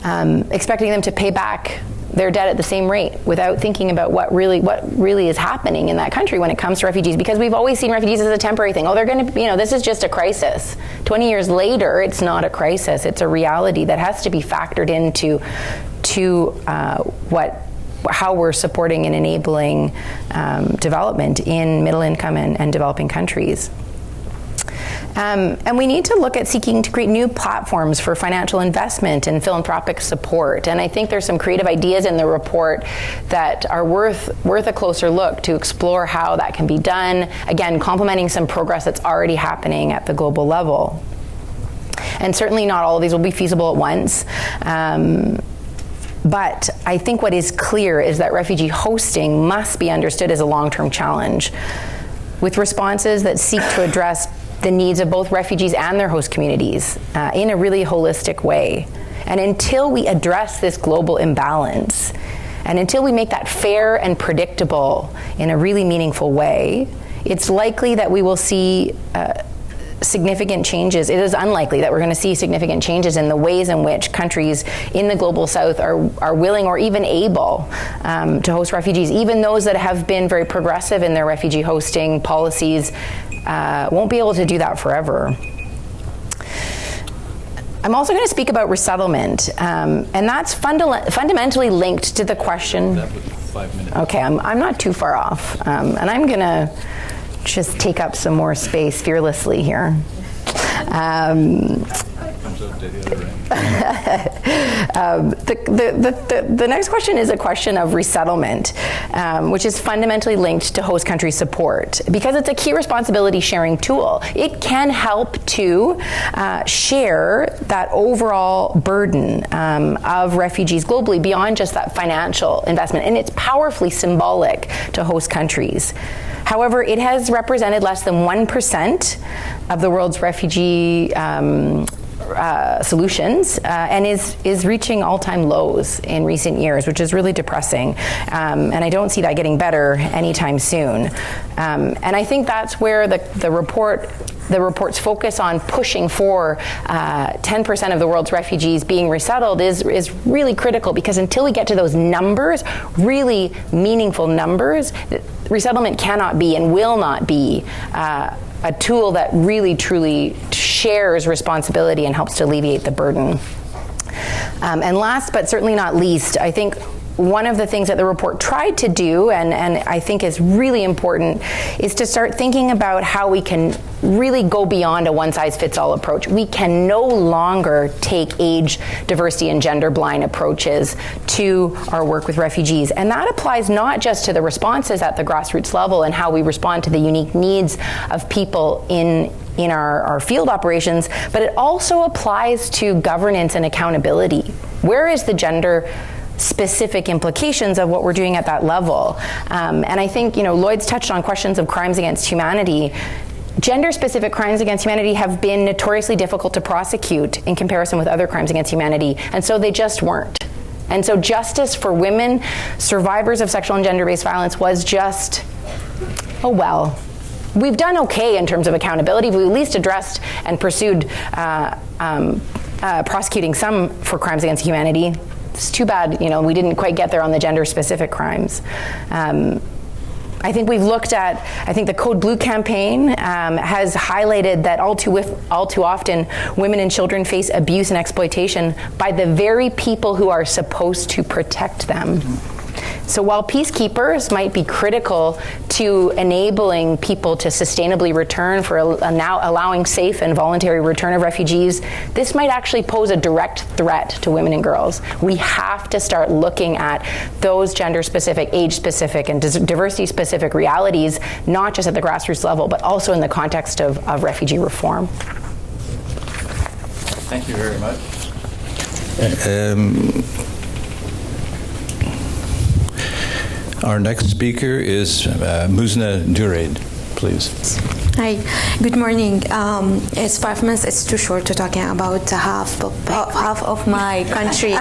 Speaker 8: Expecting them to pay back their debt at the same rate without thinking about what really is happening in that country when it comes to refugees, because we've always seen refugees as a temporary thing. Oh, they're going to, this is just a crisis. 20 years later, it's not a crisis. It's a reality that has to be factored into how we're supporting and enabling development in middle income and developing countries. And we need to look at seeking to create new platforms for financial investment and philanthropic support. And I think there's some creative ideas in the report that are worth a closer look to explore how that can be done. Again, complementing some progress that's already happening at the global level. And certainly not all of these will be feasible at once. But I think what is clear is that refugee hosting must be understood as a long-term challenge, with responses that seek to address the needs of both refugees and their host communities in a really holistic way. And until we address this global imbalance, and until we make that fair and predictable in a really meaningful way, it's likely that we will see significant changes. It is unlikely that we're going to see significant changes in the ways in which countries in the global south are willing or even able to host refugees. Even those that have been very progressive in their refugee hosting policies won't be able to do that forever. I'm also going to speak about resettlement, and that's fundamentally linked to the question.
Speaker 6: That was 5 minutes.
Speaker 8: Okay, I'm not too far off, and I'm going to just take up some more space fearlessly here. The next question is a question of resettlement, which is fundamentally linked to host country support because it's a key responsibility sharing tool. It can help to share that overall burden of refugees globally beyond just that financial investment, and it's powerfully symbolic to host countries. However, it has represented less than 1% of the world's refugee solutions and is reaching all-time lows in recent years, which is really depressing. And I don't see that getting better anytime soon. And I think that's where the report's focus on pushing for 10% of the world's refugees being resettled is really critical, because until we get to those numbers, really meaningful numbers, resettlement cannot be and will not be a tool that really truly shares responsibility and helps to alleviate the burden. And last but certainly not least, I think one of the things that the report tried to do, and I think is really important, is to start thinking about how we can really go beyond a one-size-fits-all approach. We can no longer take age, diversity, and gender-blind approaches to our work with refugees. And that applies not just to the responses at the grassroots level and how we respond to the unique needs of people in our field operations, but it also applies to governance and accountability. Where is the gender specific implications of what we're doing at that level? And I think, Lloyd's touched on questions of crimes against humanity. Gender-specific crimes against humanity have been notoriously difficult to prosecute in comparison with other crimes against humanity, and so they just weren't. And so justice for women, survivors of sexual and gender-based violence, was just, we've done okay in terms of accountability. We at least addressed and pursued prosecuting some for crimes against humanity. It's too bad, we didn't quite get there on the gender-specific crimes. I think we've looked at, the Code Blue campaign has highlighted that all too often women and children face abuse and exploitation by the very people who are supposed to protect them. So while peacekeepers might be critical to enabling people to sustainably return, for now allowing safe and voluntary return of refugees, this might actually pose a direct threat to women and girls. We have to start looking at those gender-specific, age-specific, and diversity-specific realities, not just at the grassroots level, but also in the context of refugee reform.
Speaker 6: Thank you very much. Our next speaker is Muzna Duraid, please.
Speaker 9: Hi, good morning. It's 5 minutes. It's too short to talking about half of my country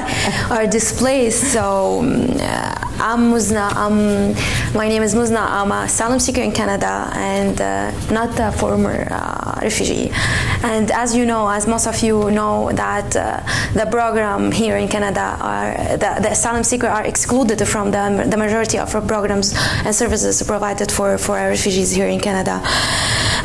Speaker 9: are displaced. So I'm Muzna. My name is Muzna. I'm a asylum seeker in Canada and not a former refugee. And as you know, as most of you know, that the program here in Canada the asylum seekers are excluded from the majority of our programs and services provided for our refugees here in Canada.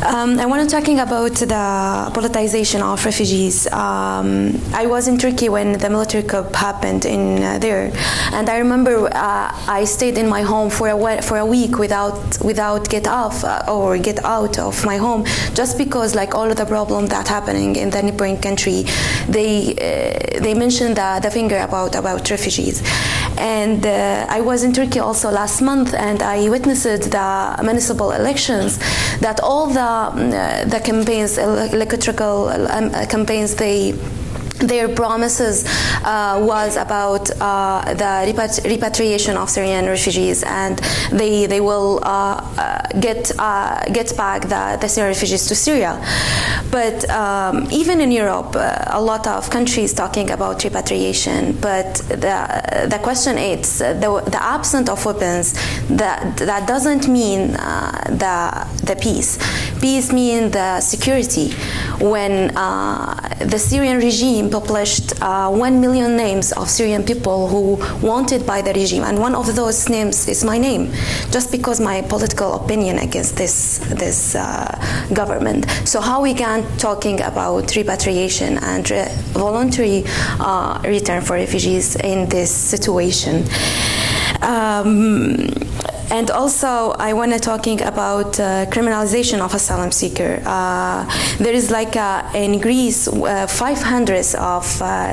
Speaker 9: I want to talking about the politicization of refugees. I was in Turkey when the military coup happened in there, and I remember I stayed in my home for a week without get off or get out of my home, just because like all of the problem that happening in the neighboring country, they mentioned the finger about refugees. And I was in Turkey also last month, and I witnessed the municipal elections. That all the campaigns, electoral campaigns, their promises was about the repatriation of Syrian refugees, and they will get back the Syrian refugees to Syria. But even in Europe, a lot of countries talking about repatriation. But the question is, the absence of weapons, that doesn't mean the peace. Peace means the security. When the Syrian regime published 1 million names of Syrian people who wanted by the regime, and one of those names is my name, just because my political opinion against this government. So how we can talking about repatriation and voluntary return for refugees in this situation? And also, I want to talking about criminalization of asylum seeker. There is like in Greece, 500 of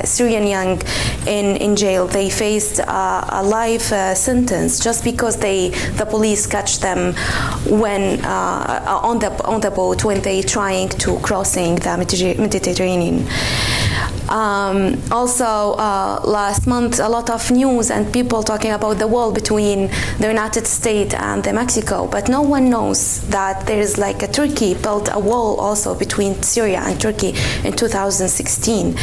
Speaker 9: Syrian young in jail. They faced a life sentence just because the police catch them when on the boat when they trying to crossing the Mediterranean. Also, last month, a lot of news and people talking about the wall between the United States and Mexico, but no one knows that there is like a Turkey built a wall also between Syria and Turkey in 2016.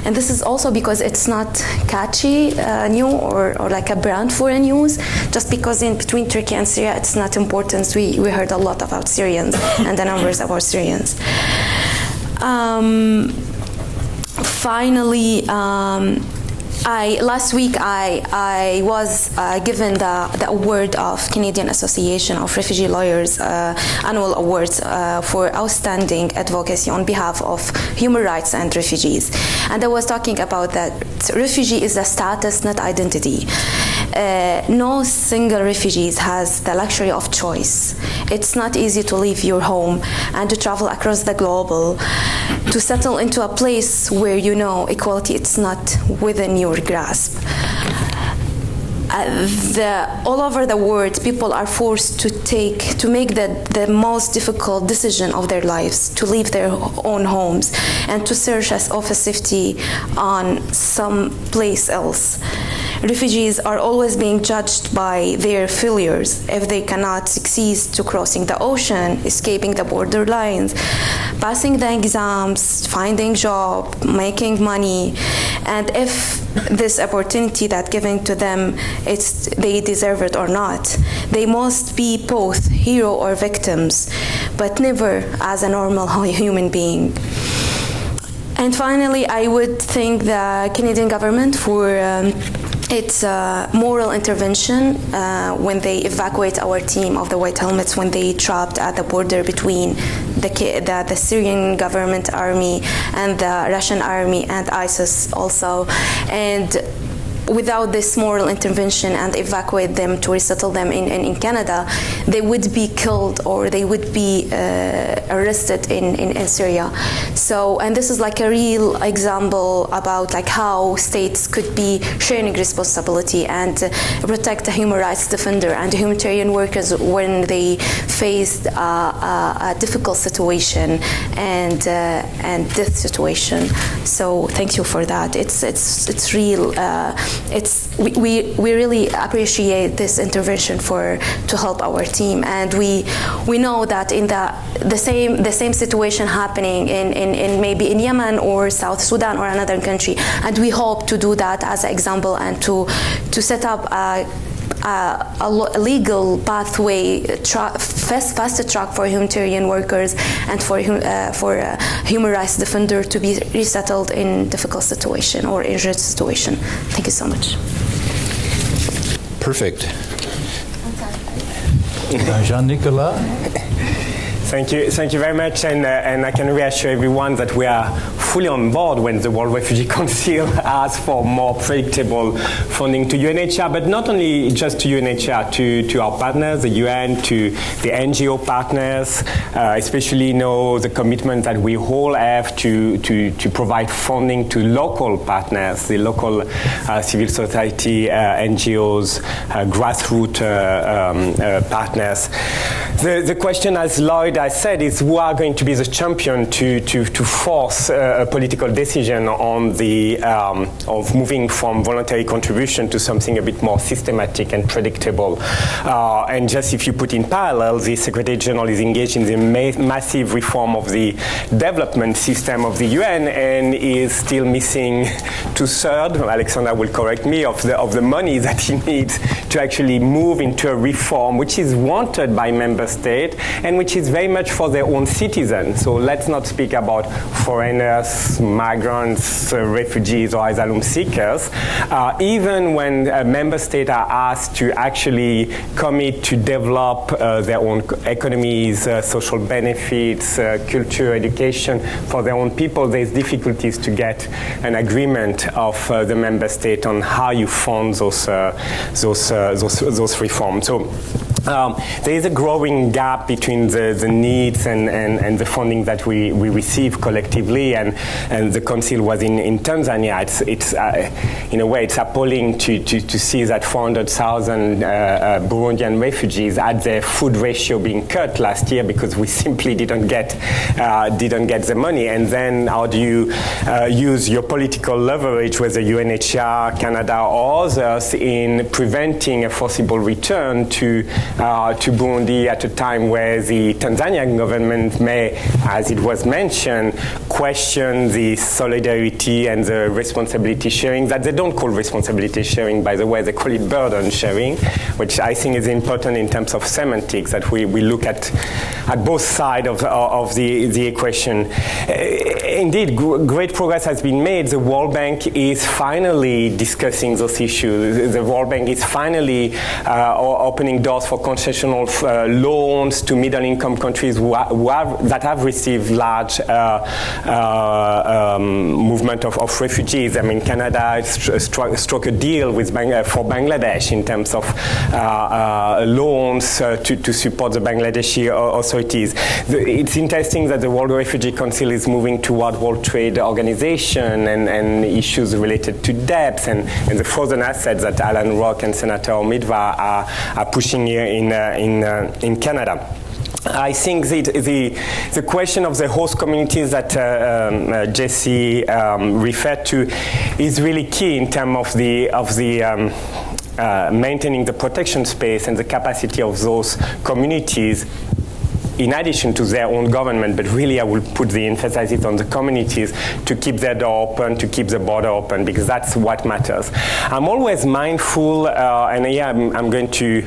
Speaker 9: And this is also because it's not catchy new or like a brand for a news, just because in between Turkey and Syria it's not important. We heard a lot about Syrians and the numbers about Syrians. Finally, last week I was given the award of Canadian Association of Refugee Lawyers annual awards for outstanding advocacy on behalf of human rights and refugees. And I was talking about that refugee is a status, not identity. No single refugee has the luxury of choice. It's not easy to leave your home and to travel across the globe to settle into a place where you know equality it's not within your grasp. All over the world, people are forced to make the most difficult decision of their lives, to leave their own homes and to search of a safety on some place else. Refugees are always being judged by their failures if they cannot succeed to crossing the ocean, escaping the border lines, passing the exams, finding job, making money, and if this opportunity that given to them, they deserve it or not. They must be both hero or victims, but never as a normal human being. And finally, I would thank the Canadian government for its moral intervention when they evacuate our team of the White Helmets when they trapped at the border between the Syrian government army and the Russian army and ISIS also. And without this moral intervention and evacuate them to resettle them in Canada, they would be killed or they would be arrested in Syria. So, and this is like a real example about like how states could be sharing responsibility and protect the human rights defender and the humanitarian workers when they faced a difficult situation and death situation. So thank you for that. It's real. We really appreciate this intervention to help our team, and we know that in the same situation happening in maybe in Yemen or South Sudan or another country, and we hope to do that as an example and to set up a legal pathway, fast track for humanitarian workers and for human rights defender to be resettled in difficult situation or injured situation. Thank you so much.
Speaker 6: Perfect. Jean-Nicolas?
Speaker 10: Thank you very much, and I can reassure everyone that we are fully on board when the World Refugee Council asks for more predictable funding to UNHCR, but not only just to UNHCR, to our partners, the UN, to the NGO partners, especially the commitment that we all have to provide funding to local partners, the local civil society, NGOs, grassroots partners. The question, as Lloyd has said, is who are going to be the champion to force a political decision on the of moving from voluntary contribution to something a bit more systematic and predictable. And just if you put in parallel, the Secretary General is engaged in the massive reform of the development system of the UN and is still missing 2/3, Alexandra will correct me, of the money that he needs to actually move into a reform which is wanted by member states and which is very much for their own citizens. So let's not speak about foreigners, migrants, refugees or asylum seekers. Even when member states are asked to actually commit to develop their own economies, social benefits, culture, education for their own people, there's difficulties to get an agreement of the member state on how you fund those reforms. So there is a growing gap between the needs and the funding that we receive collectively, and the Council was in Tanzania. It's in a way, it's appalling to see that 400,000 Burundian refugees had their food ratio being cut last year because we simply didn't get the money. And then how do you use your political leverage, whether UNHCR, Canada, or others, in preventing a forcible return to Burundi at a time where the Tanzanian government may, as it was mentioned, question the solidarity and the responsibility sharing that they don't call responsibility sharing, by the way, they call it burden sharing, which I think is important in terms of semantics, that we look at both sides of the equation. Indeed, great progress has been made. The World Bank is finally discussing those issues. The World Bank is finally opening doors for concessional loans to middle-income countries that have received large movement of refugees. I mean, Canada struck a deal with for Bangladesh in terms of loans to support the Bangladeshi authorities. It's interesting that the World Refugee Council is moving toward World Trade Organization and issues related to debts and the frozen assets that Alan Rock and Senator Midva are pushing here in Canada. I think the question of the host communities that Jessie referred to is really key in terms of the maintaining the protection space and the capacity of those communities in addition to their own government, but really I will put the emphasis on the communities to keep their door open, to keep the border open, because that's what matters. I'm always mindful, and here I'm going to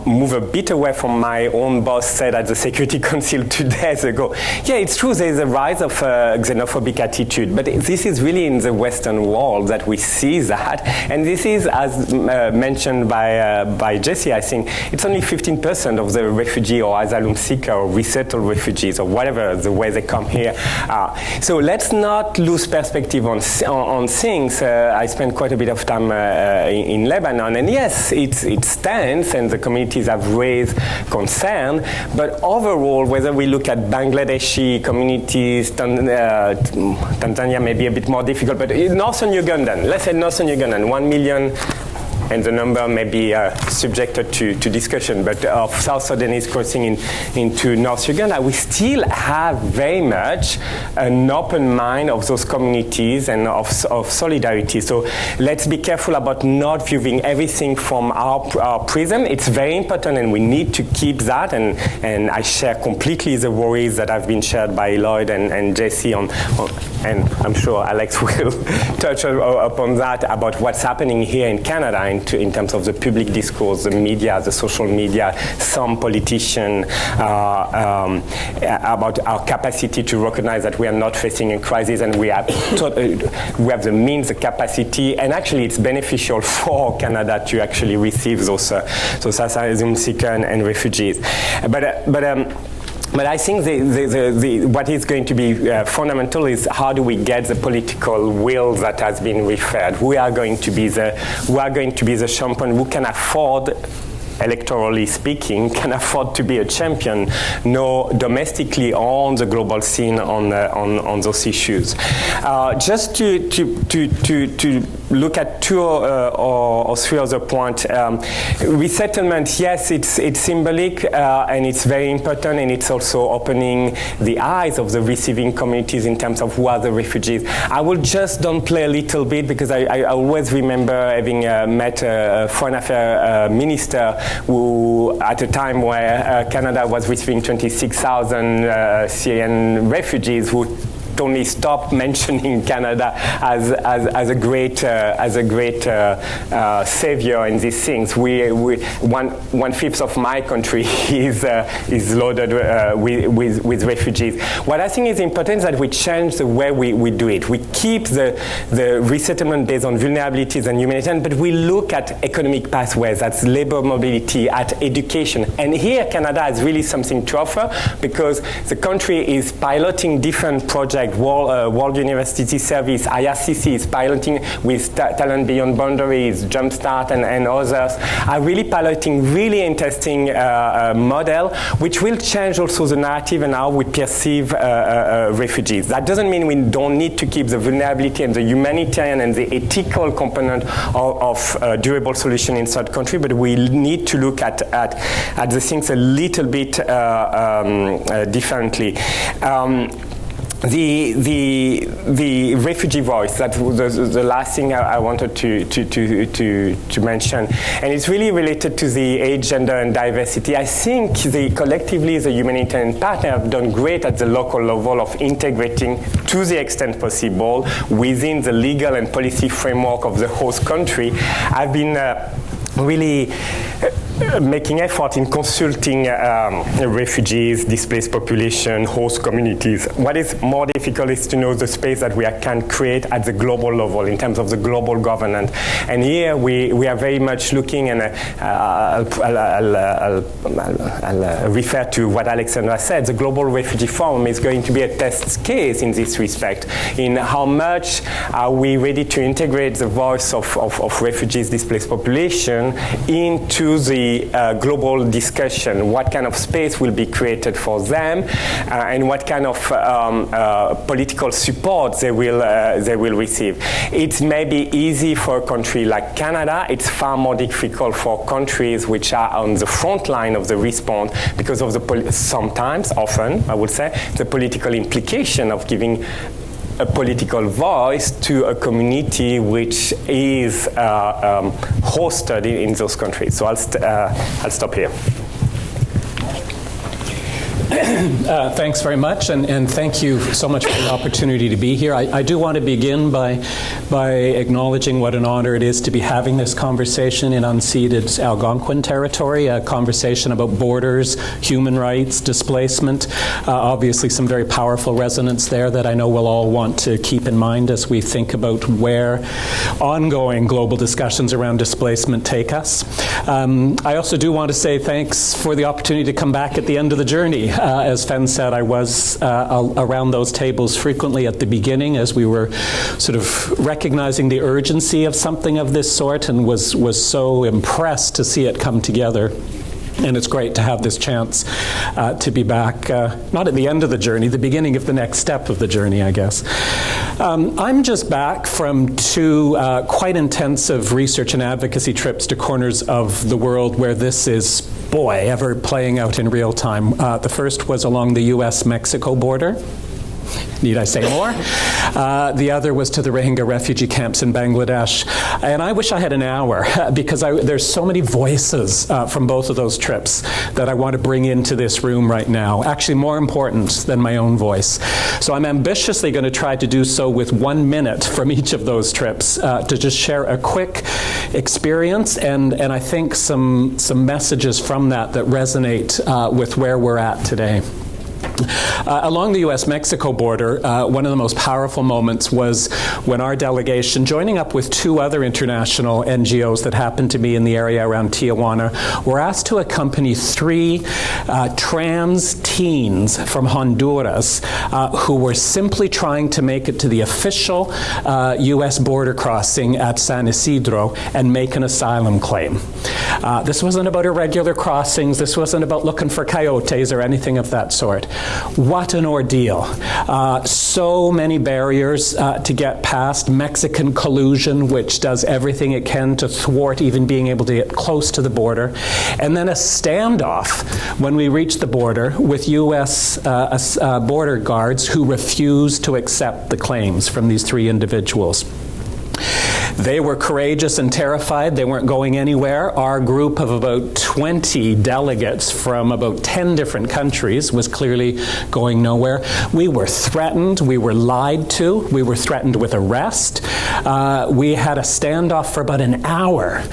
Speaker 10: move a bit away from my own boss said at the Security Council 2 days ago. Yeah, it's true, there's a rise of xenophobic attitude, but this is really in the Western world that we see that, and this is, as mentioned by Jessie, I think, it's only 15% of the refugee or asylum seeker or resettled refugees or whatever the way they come here. So let's not lose perspective on things. I spent quite a bit of time in Lebanon, and yes, it stands and the communities have raised concern, but overall, whether we look at Bangladeshi communities, Tanzania may be a bit more difficult, but in Northern Ugandan, let's say Northern Ugandan, 1 million, and the number may be subjected to discussion, but of South Sudanese crossing into North Uganda, we still have very much an open mind of those communities and of solidarity. So let's be careful about not viewing everything from our prism. It's very important and we need to keep that, and I share completely the worries that have been shared by Lloyd and Jessie and I'm sure Alex will touch upon that, about what's happening here in Canada in terms of the public discourse, the media, the social media, some politicians, about our capacity to recognize that we are not facing a crisis and we have the means, the capacity, and actually it's beneficial for Canada to actually receive those asylum seekers and refugees. But I think what is going to be fundamental is how do we get the political will that has been referred? Who are going to be the champion who can afford, electorally speaking, can afford to be a champion, no domestically or on the global scene on those issues. Just to look at two or three other points. Resettlement, yes, it's symbolic and it's very important, and it's also opening the eyes of the receiving communities in terms of who are the refugees. I will just downplay a little bit, because I always remember having met a foreign affairs minister who, at a time where Canada was receiving 26,000 Syrian refugees, who only stop mentioning Canada as a great savior in these things. One fifth of my country is loaded with refugees. What I think is important is that we change the way we do it. We keep the resettlement based on vulnerabilities and humanitarian, but we look at economic pathways, at labor mobility, at education. And here Canada has really something to offer, because the country is piloting different projects. World University Service, IRCC is piloting with Talent Beyond Boundaries, Jumpstart and others, are really piloting really interesting model, which will change also the narrative and how we perceive refugees. That doesn't mean we don't need to keep the vulnerability and the humanitarian and the ethical component of durable solution in third country, but we need to look at the things a little bit differently. The refugee voice, that was the last thing I wanted to mention, and it's really related to the age, gender, and diversity. I think collectively the humanitarian partners have done great at the local level of integrating, to the extent possible, within the legal and policy framework of the host country. I've been really making effort in consulting refugees, displaced population, host communities. What is more difficult is to know the space that we can create at the global level in terms of the global governance. And here we are very much looking, and I'll refer to what Alexandra said. The Global Refugee Forum is going to be a test case in this respect, in how much are we ready to integrate the voice of refugees, displaced population into the global discussion. What kind of space will be created for them, and what kind of political support they will receive. It may be easy for a country like Canada. It's far more difficult for countries which are on the front line of the response, because of often, I would say, the political implication of giving a political voice to a community which is hosted in those countries. So I'll stop here.
Speaker 11: Thanks very much, and thank you so much for the opportunity to be here. I do want to begin by acknowledging what an honor it is to be having this conversation in unceded Algonquin territory, a conversation about borders, human rights, displacement, obviously some very powerful resonance there that I know we'll all want to keep in mind as we think about where ongoing global discussions around displacement take us. I also do want to say thanks for the opportunity to come back at the end of the journey. As Fen said, I was around those tables frequently at the beginning as we were sort of recognizing the urgency of something of this sort, and was so impressed to see it come together. And it's great to have this chance to be back, not at the end of the journey, the beginning of the next step of the journey, I guess. I'm just back from two quite intensive research and advocacy trips to corners of the world where this is, boy, ever playing out in real time. The first was along the US-Mexico border. Need I say more? The other was to the Rohingya refugee camps in Bangladesh. And I wish I had an hour, because there's so many voices from both of those trips that I want to bring into this room right now, actually more important than my own voice. So I'm ambitiously going to try to do so with 1 minute from each of those trips to just share a quick experience and I think some messages from that resonate with where we're at today. Along the US-Mexico border, one of the most powerful moments was when our delegation, joining up with two other international NGOs that happened to be in the area around Tijuana, were asked to accompany three trans teens from Honduras who were simply trying to make it to the official US border crossing at San Isidro and make an asylum claim. This wasn't about irregular crossings. This wasn't about looking for coyotes or anything of that sort. What an ordeal. So many barriers to get past. Mexican collusion, which does everything it can to thwart even being able to get close to the border. And then a standoff when we reached the border with U.S. border guards who refused to accept the claims from these 3 individuals. They were courageous and terrified. They weren't going anywhere. Our group of about 20 delegates from about 10 different countries was clearly going nowhere. We were threatened. We were lied to. We were threatened with arrest. We had a standoff for about an hour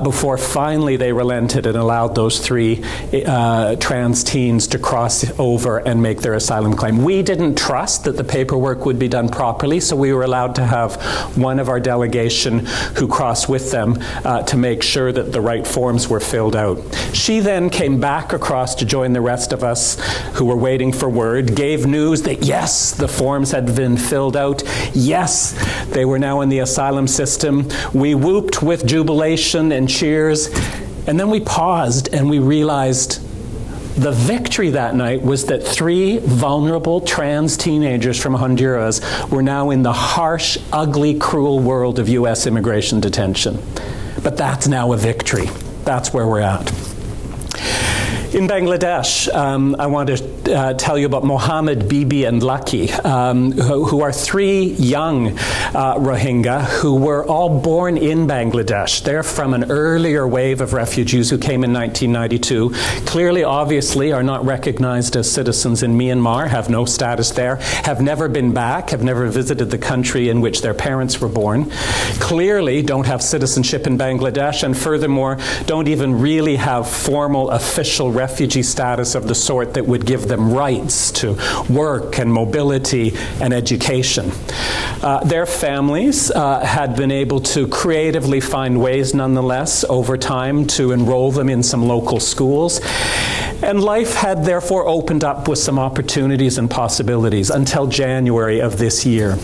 Speaker 11: before finally they relented and allowed those 3 trans teens to cross over and make their asylum claim. We didn't trust that the paperwork would be done properly, so we were allowed to have one of our delegation who crossed with them to make sure that the right forms were filled out. She then came back across to join the rest of us who were waiting for word, gave news that yes, the forms had been filled out, yes, they were now in the asylum system. We whooped with jubilation and cheers, and then we paused and we realized the victory that night was that 3 vulnerable trans teenagers from Honduras were now in the harsh, ugly, cruel world of U.S. immigration detention. But that's now a victory. That's where we're at. In Bangladesh, I want to tell you about Mohammed, Bibi, and Lucky, who are 3 young Rohingya who were all born in Bangladesh. They're from an earlier wave of refugees who came in 1992. Clearly, obviously, are not recognized as citizens in Myanmar, have no status there, have never been back, have never visited the country in which their parents were born. Clearly, don't have citizenship in Bangladesh, and furthermore, don't even really have formal official refugee status of the sort that would give them rights to work and mobility and education. Their families had been able to creatively find ways nonetheless over time to enroll them in some local schools. And life had therefore opened up with some opportunities and possibilities until January of this year,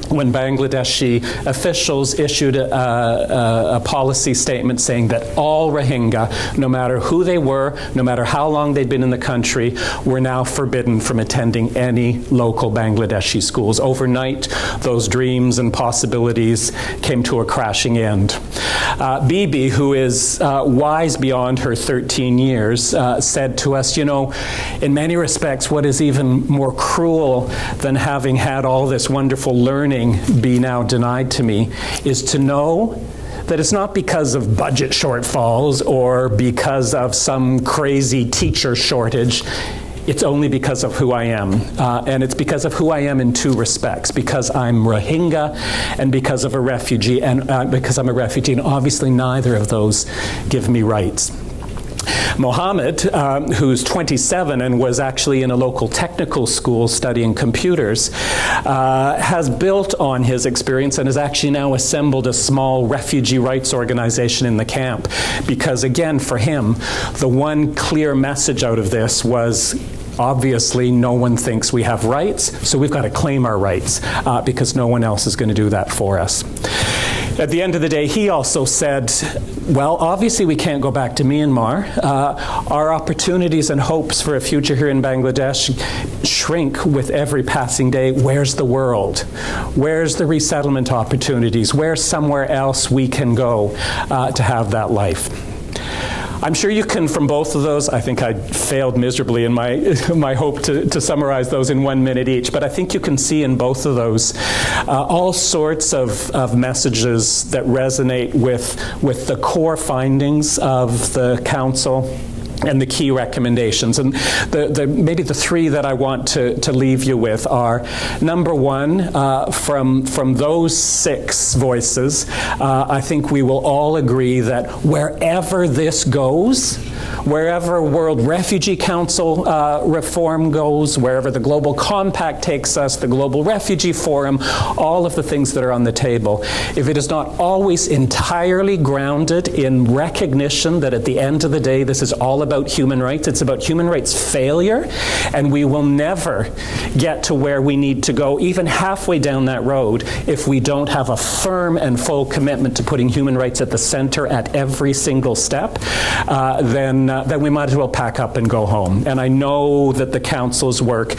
Speaker 11: when Bangladeshi officials issued a policy statement saying that all Rohingya, no matter who they were, no matter how long they'd been in the country, were now forbidden from attending any local Bangladeshi schools. Overnight, those dreams and possibilities came to a crashing end. Bibi, who is wise beyond her 13 years, said to us, you know, in many respects, what is even more cruel than having had all this wonderful learning be now denied to me is to know that it's not because of budget shortfalls or because of some crazy teacher shortage. It's only because of who I am. And it's because of who I am in 2 respects, because I'm Rohingya and because of a refugee, and because I'm a refugee, and obviously neither of those give me rights. Mohammed, who's 27 and was actually in a local technical school studying computers, has built on his experience and has actually now assembled a small refugee rights organization in the camp. Because again, for him, the one clear message out of this was, obviously, no one thinks we have rights, so we've got to claim our rights because no one else is going to do that for us. At the end of the day, he also said, well, obviously we can't go back to Myanmar. Our opportunities and hopes for a future here in Bangladesh shrink with every passing day. Where's the world? Where's the resettlement opportunities? Where's somewhere else we can go to have that life? I'm sure you can, from both of those, I think I failed miserably in my hope to summarize those in 1 minute each, but I think you can see in both of those all sorts of messages that resonate with the core findings of the Council and the key recommendations. And maybe the 3 that I want to leave you with are, number 1, from those 6 voices, I think we will all agree that wherever this goes, wherever World Refugee Council reform goes, wherever the Global Compact takes us, the Global Refugee Forum, all of the things that are on the table, if it is not always entirely grounded in recognition that at the end of the day, this is all about human rights, it's about human rights failure, and we will never get to where we need to go, even halfway down that road, if we don't have a firm and full commitment to putting human rights at the center at every single step, then then we might as well pack up and go home. And I know that the Council's work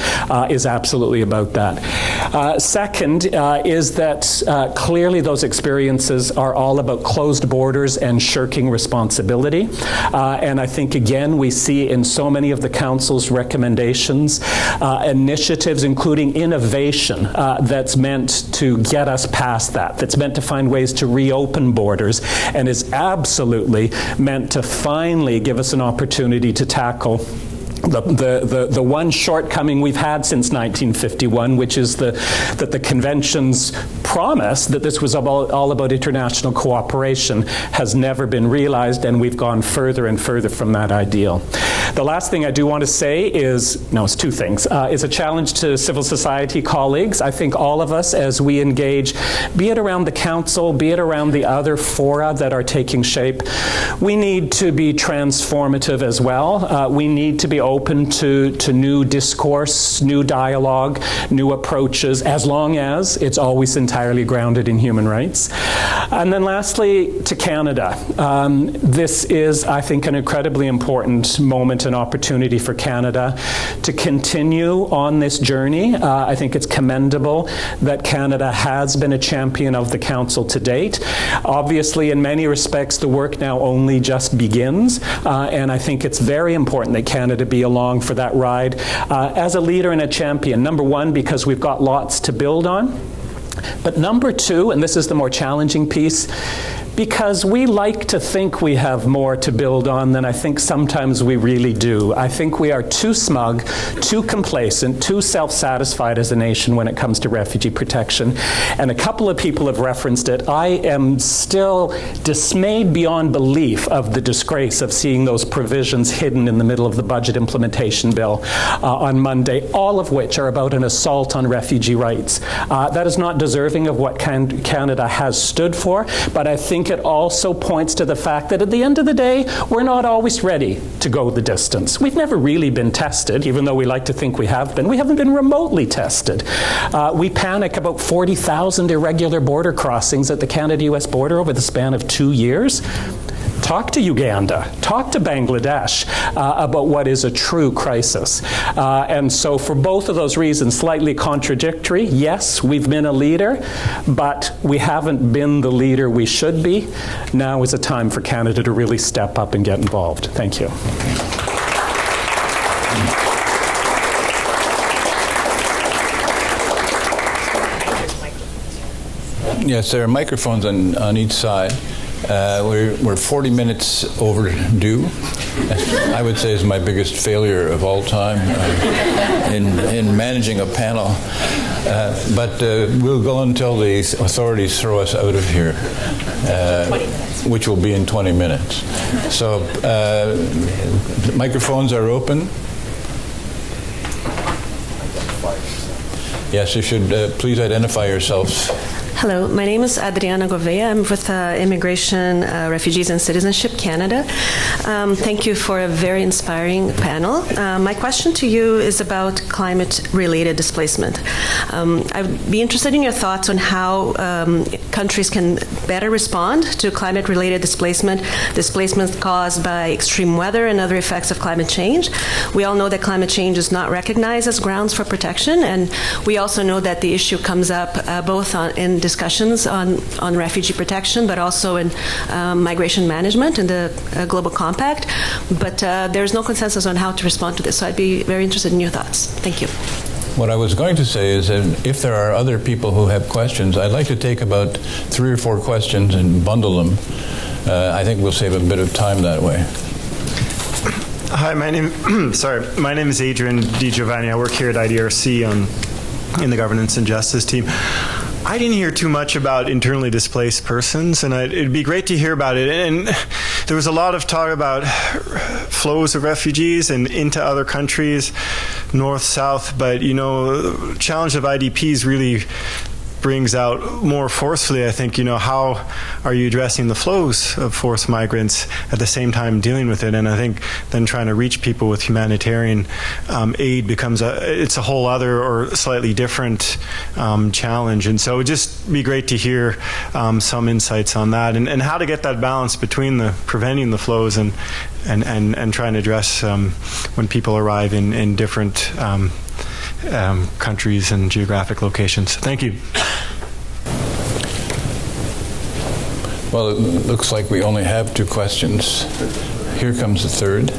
Speaker 11: is absolutely about that. Second is that clearly those experiences are all about closed borders and shirking responsibility. And I think, again, we see in so many of the Council's recommendations initiatives, including innovation, that's meant to get us past that, that's meant to find ways to reopen borders, and is absolutely meant to finally give us an opportunity to tackle the one shortcoming we've had since 1951, which is that the Convention's promise that this was all about international cooperation has never been realized, and we've gone further and further from that ideal. The last thing I do want to say is, no, it's two things, is a challenge to civil society colleagues. I think all of us, as we engage, be it around the Council, be it around the other fora that are taking shape, we need to be transformative as well. We need to be open to new discourse, new dialogue, new approaches, as long as it's always entirely grounded in human rights. And then lastly, to Canada. This is, I think, an incredibly important moment and opportunity for Canada to continue on this journey. I think it's commendable that Canada has been a champion of the Council to date. Obviously, in many respects, the work now only just begins, and I think it's very important that Canada be along for that ride as a leader and a champion. Number one, because we've got lots to build on. But number two, and this is the more challenging piece, because we like to think we have more to build on than I think sometimes we really do. I think we are too smug, too complacent, too self-satisfied as a nation when it comes to refugee protection. And a couple of people have referenced it. I am still dismayed beyond belief of the disgrace of seeing those provisions hidden in the middle of the budget implementation bill on Monday, all of which are about an assault on refugee rights. That is not deserving of what Canada has stood for, but I think it also points to the fact that at the end of the day, we're not always ready to go the distance. We've never really been tested, even though we like to think we have been. We haven't been remotely tested. We panic about 40,000 irregular border crossings at the Canada-US border over the span of 2 years. Talk to Uganda, talk to Bangladesh about what is a true crisis. And so for both of those reasons, slightly contradictory. Yes, we've been a leader, but we haven't been the leader we should be. Now is a time for Canada to really step up and get involved. Thank you.
Speaker 6: Yes, there are microphones on each side. We're 40 minutes overdue. I would say is my biggest failure of all time in managing a panel. But we'll go until the authorities throw us out of here, which will be in 20 minutes. So microphones are open. Yes, you should please identify yourselves.
Speaker 12: Hello, my name is Adriana Gouveia. I'm with Immigration, Refugees and Citizenship Canada. Thank you for a very inspiring panel. My question to you is about climate-related displacement. I'd be interested in your thoughts on how countries can better respond to climate-related displacement caused by extreme weather and other effects of climate change. We all know that climate change is not recognized as grounds for protection, and we also know that the issue comes up both in discussions on refugee protection, but also in migration management in the Global Compact. But there's no consensus on how to respond to this. So I'd be very interested in your thoughts. Thank you.
Speaker 6: What I was going to say is that if there are other people who have questions, I'd like to take about 3 or 4 questions and bundle them. I think we'll save a bit of time that way.
Speaker 13: Hi, my name is Adrian Digiovanni. I work here at IDRC in the Governance and Justice team. I didn't hear too much about internally displaced persons, and it'd be great to hear about it. And there was a lot of talk about flows of refugees and into other countries, north, south, but, the challenge of IDPs really brings out more forcefully, I think, how are you addressing the flows of forced migrants at the same time dealing with it? And I think then trying to reach people with humanitarian aid becomes it's a whole other or slightly different challenge. And so it would just be great to hear some insights on that and how to get that balance between the preventing the flows and trying to address when people arrive in different countries and geographic locations. Thank you.
Speaker 6: Well, it looks like we only have 2 questions. Here comes the third.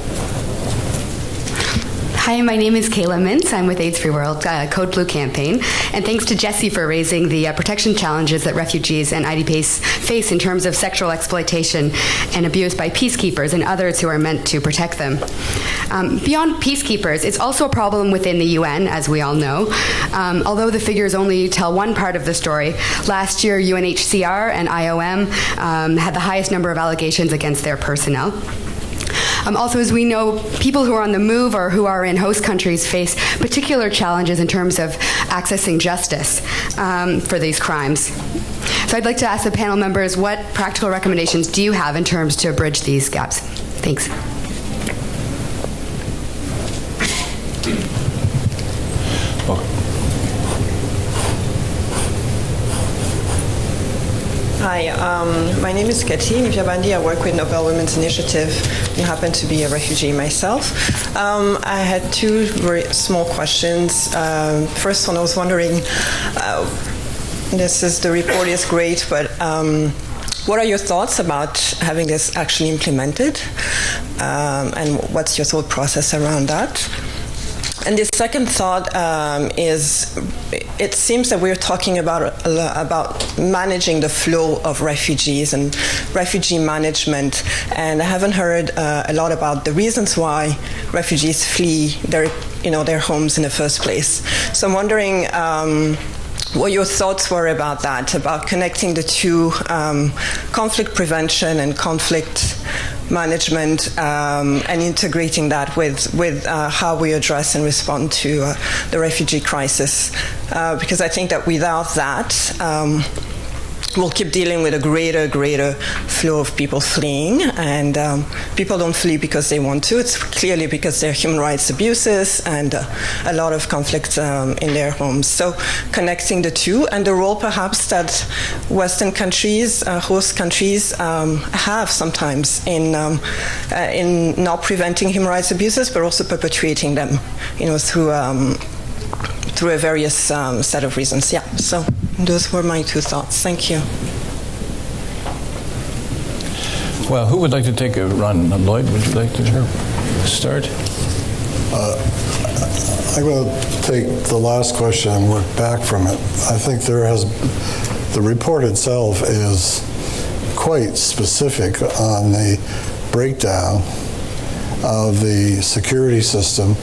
Speaker 14: Hi, my name is Kayla Mintz. I'm with AIDS Free World, Code Blue campaign. And thanks to Jessie for raising the protection challenges that refugees and IDPs face in terms of sexual exploitation and abuse by peacekeepers and others who are meant to protect them. Beyond peacekeepers, it's also a problem within the UN, as we all know. Although the figures only tell one part of the story, last year UNHCR and IOM had the highest number of allegations against their personnel. Also, as we know, people who are on the move or who are in host countries face particular challenges in terms of accessing justice for these crimes. So I'd like to ask the panel members, what practical recommendations do you have in terms to bridge these gaps? Thanks.
Speaker 15: Hi, my name is Jessie Digiovanni. I work with Nobel Women's Initiative and happen to be a refugee myself. I had 2 very small questions. First one, I was wondering, the report is great, but what are your thoughts about having this actually implemented? And what's your thought process around that? And the second thought is, it seems that we're talking about managing the flow of refugees and refugee management, and I haven't heard a lot about the reasons why refugees flee their homes in the first place. So I'm wondering what your thoughts were about that, about connecting the two, conflict prevention and conflict management, and integrating that with how we address and respond to the refugee crisis. Because I think that without that, we'll keep dealing with a greater flow of people fleeing, and people don't flee because they want to. It's clearly because there are human rights abuses and a lot of conflict in their homes. So connecting the two, and the role perhaps that Western countries, host countries, have sometimes in not preventing human rights abuses, but also perpetuating them, through a various set of reasons. Yeah, so those were my 2 thoughts. Thank you.
Speaker 6: Well, who would like to take a run? Lloyd, would you like to start?
Speaker 5: I'm going to take the last question and work back from it. I think the report itself is quite specific on the breakdown of the security system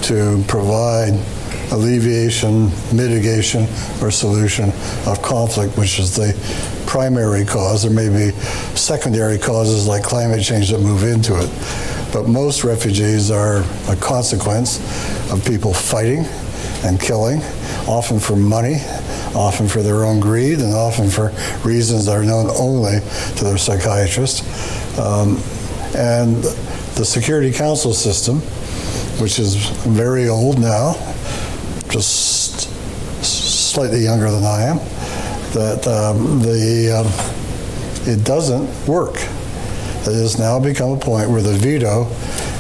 Speaker 5: to provide alleviation, mitigation, or solution of conflict, which is the primary cause. There may be secondary causes like climate change that move into it, but most refugees are a consequence of people fighting and killing, often for money, often for their own greed, and often for reasons that are known only to their psychiatrist. And the Security Council system, which is very old now, just slightly younger than I am, that it doesn't work. It has now become a point where the veto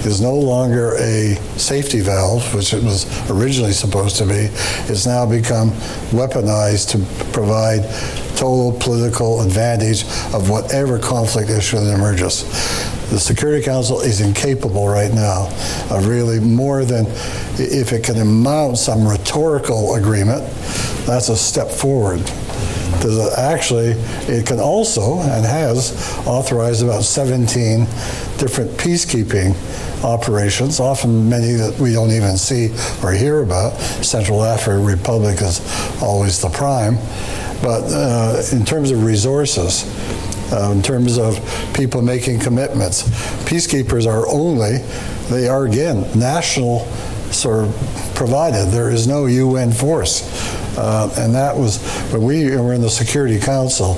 Speaker 5: is no longer a safety valve, which it was originally supposed to be. It's now become weaponized to provide total political advantage of whatever conflict issue that emerges. The Security Council is incapable right now of really more than, if it can amount some rhetorical agreement, that's a step forward. Actually, it can also, and has, authorized about 17 different peacekeeping operations, often many that we don't even see or hear about. Central African Republic is always the prime. But in terms of resources, in terms of people making commitments, peacekeepers they are again, national sort of provided. There is no UN force And that was when we were in the Security Council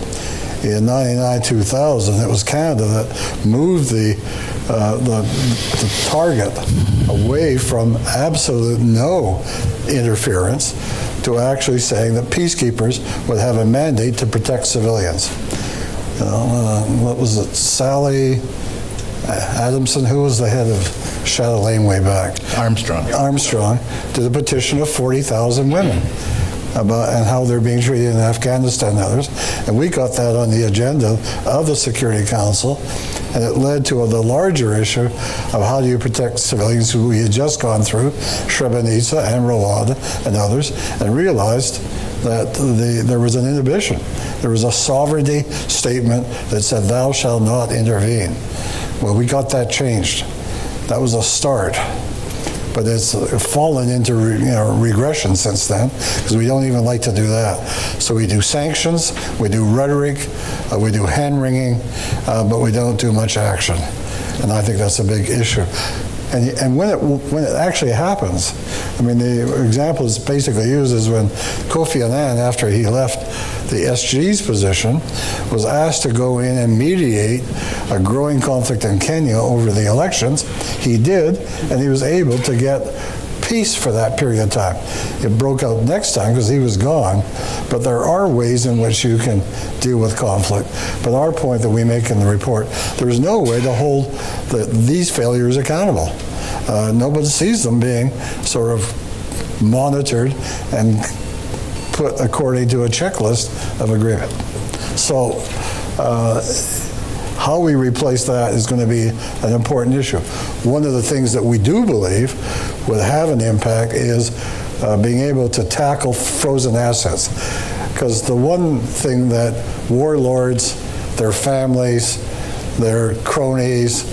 Speaker 5: in 99-2000. It was Canada that moved the target away from absolute no interference to actually saying that peacekeepers would have a mandate to protect civilians. What was it, Sally Adamson, who was the head of Chatelaine way back? Armstrong did a petition of 40,000 women about and how they're being treated in Afghanistan and others. And we got that on the agenda of the Security Council, and it led to the larger issue of how do you protect civilians who we had just gone through, Srebrenica and Rwanda and others, and realized that there was an inhibition. There was a sovereignty statement that said, thou shalt not intervene. Well, we got that changed. That was a start. But it's fallen into regression since then, because we don't even like to do that. So we do sanctions, we do rhetoric, we do hand-wringing, but we don't do much action. And I think that's a big issue. And when it actually happens, I mean, the example is basically used is when Kofi Annan, after he left the SG's position, was asked to go in and mediate a growing conflict in Kenya over the elections. He did, and he was able to get peace for that period of time. It broke out next time because he was gone, but there are ways in which you can deal with conflict. But our point that we make in the report, there's no way to hold these failures accountable. Nobody sees them being sort of monitored and put according to a checklist of agreement. So how we replace that is going to be an important issue. One of the things that we do believe would have an impact is being able to tackle frozen assets. Because the one thing that warlords, their families, their cronies,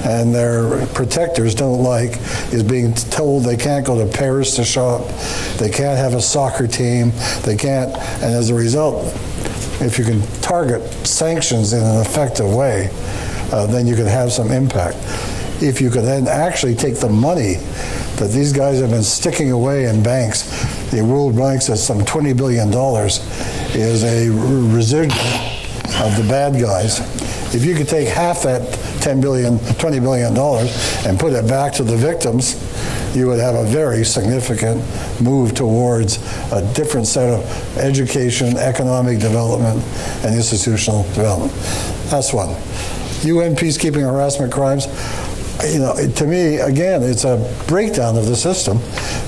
Speaker 5: and their protectors don't like is being told they can't go to Paris to shop, they can't have a soccer team, they can't, and as a result, if you can target sanctions in an effective way, then you can have some impact. If you could then actually take the money that these guys have been sticking away in banks, the World Bank says some $20 billion is a residual of the bad guys. If you could take half that $20 billion and put it back to the victims, you would have a very significant move towards a different set of education, economic development, and institutional development. That's one. UN peacekeeping harassment crimes, to me, again, it's a breakdown of the system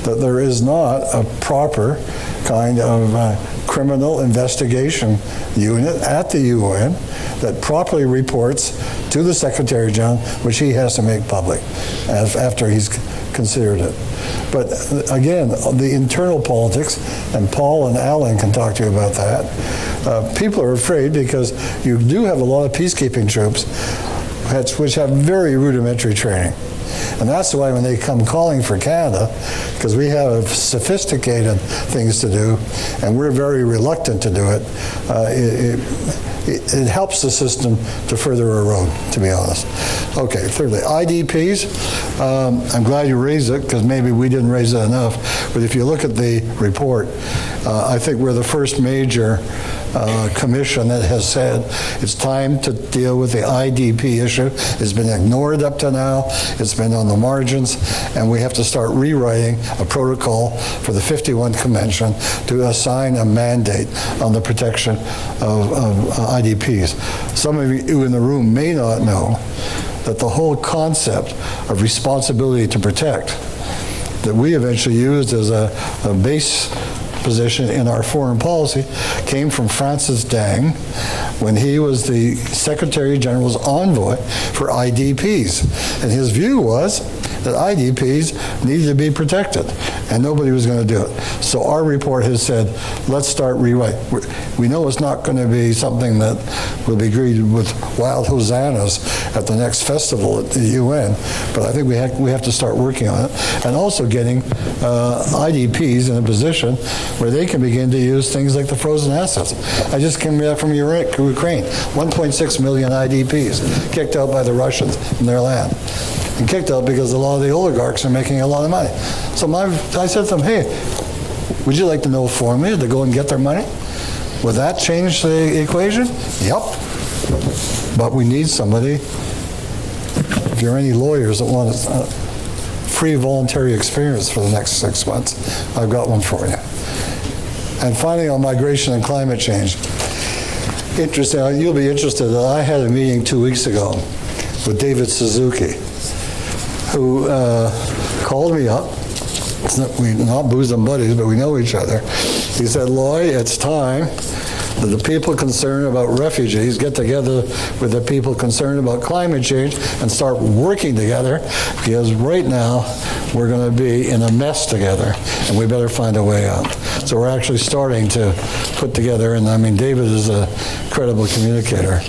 Speaker 5: that there is not a proper kind of criminal investigation unit at the UN that properly reports to the Secretary General, which he has to make public after he's considered it. But again, the internal politics, and Paul and Alan can talk to you about that. People are afraid because you do have a lot of peacekeeping troops which have very rudimentary training. And that's why when they come calling for Canada, because we have sophisticated things to do, and we're very reluctant to do it, it helps the system to further erode, to be honest. Okay, thirdly, IDPs. I'm glad you raised it, because maybe we didn't raise it enough. But if you look at the report, I think we're the first major commission that has said it's time to deal with the IDP issue. It's been ignored up to now. It's been on the margins, and we have to start rewriting a protocol for the 51 Convention to assign a mandate on the protection of IDPs. Some of you in the room may not know that the whole concept of responsibility to protect that we eventually used as a base position in our foreign policy came from Francis Dang when he was the Secretary General's envoy for IDPs. And his view was that IDPs needed to be protected, and nobody was going to do it. So our report has said, let's start rewriting. We know it's not going to be something that will be greeted with wild hosannas at the next festival at the UN, but I think we have to start working on it, and also getting IDPs in a position where they can begin to use things like the frozen assets. I just came back from Ukraine. 1.6 million IDPs kicked out by the Russians from their land. And kicked out because a lot of the oligarchs are making a lot of money. So I said to them, hey, Would you like to know a formula to go and get their money? Would that change the equation? Yep. But we need somebody. If you're any lawyers that want a free voluntary experience for the next 6 months, I've got one for you. And finally, on migration and climate change. Interesting, you'll be interested that I had a meeting 2 weeks ago with David Suzuki, who called me up. We're not bosom buddies, but we know each other. He said, Lloyd, it's time that the people concerned about refugees get together with the people concerned about climate change and start working together, because right now we're going to be in a mess together and we better find a way out. So we're actually starting to put together, and I mean, David is a credible communicator.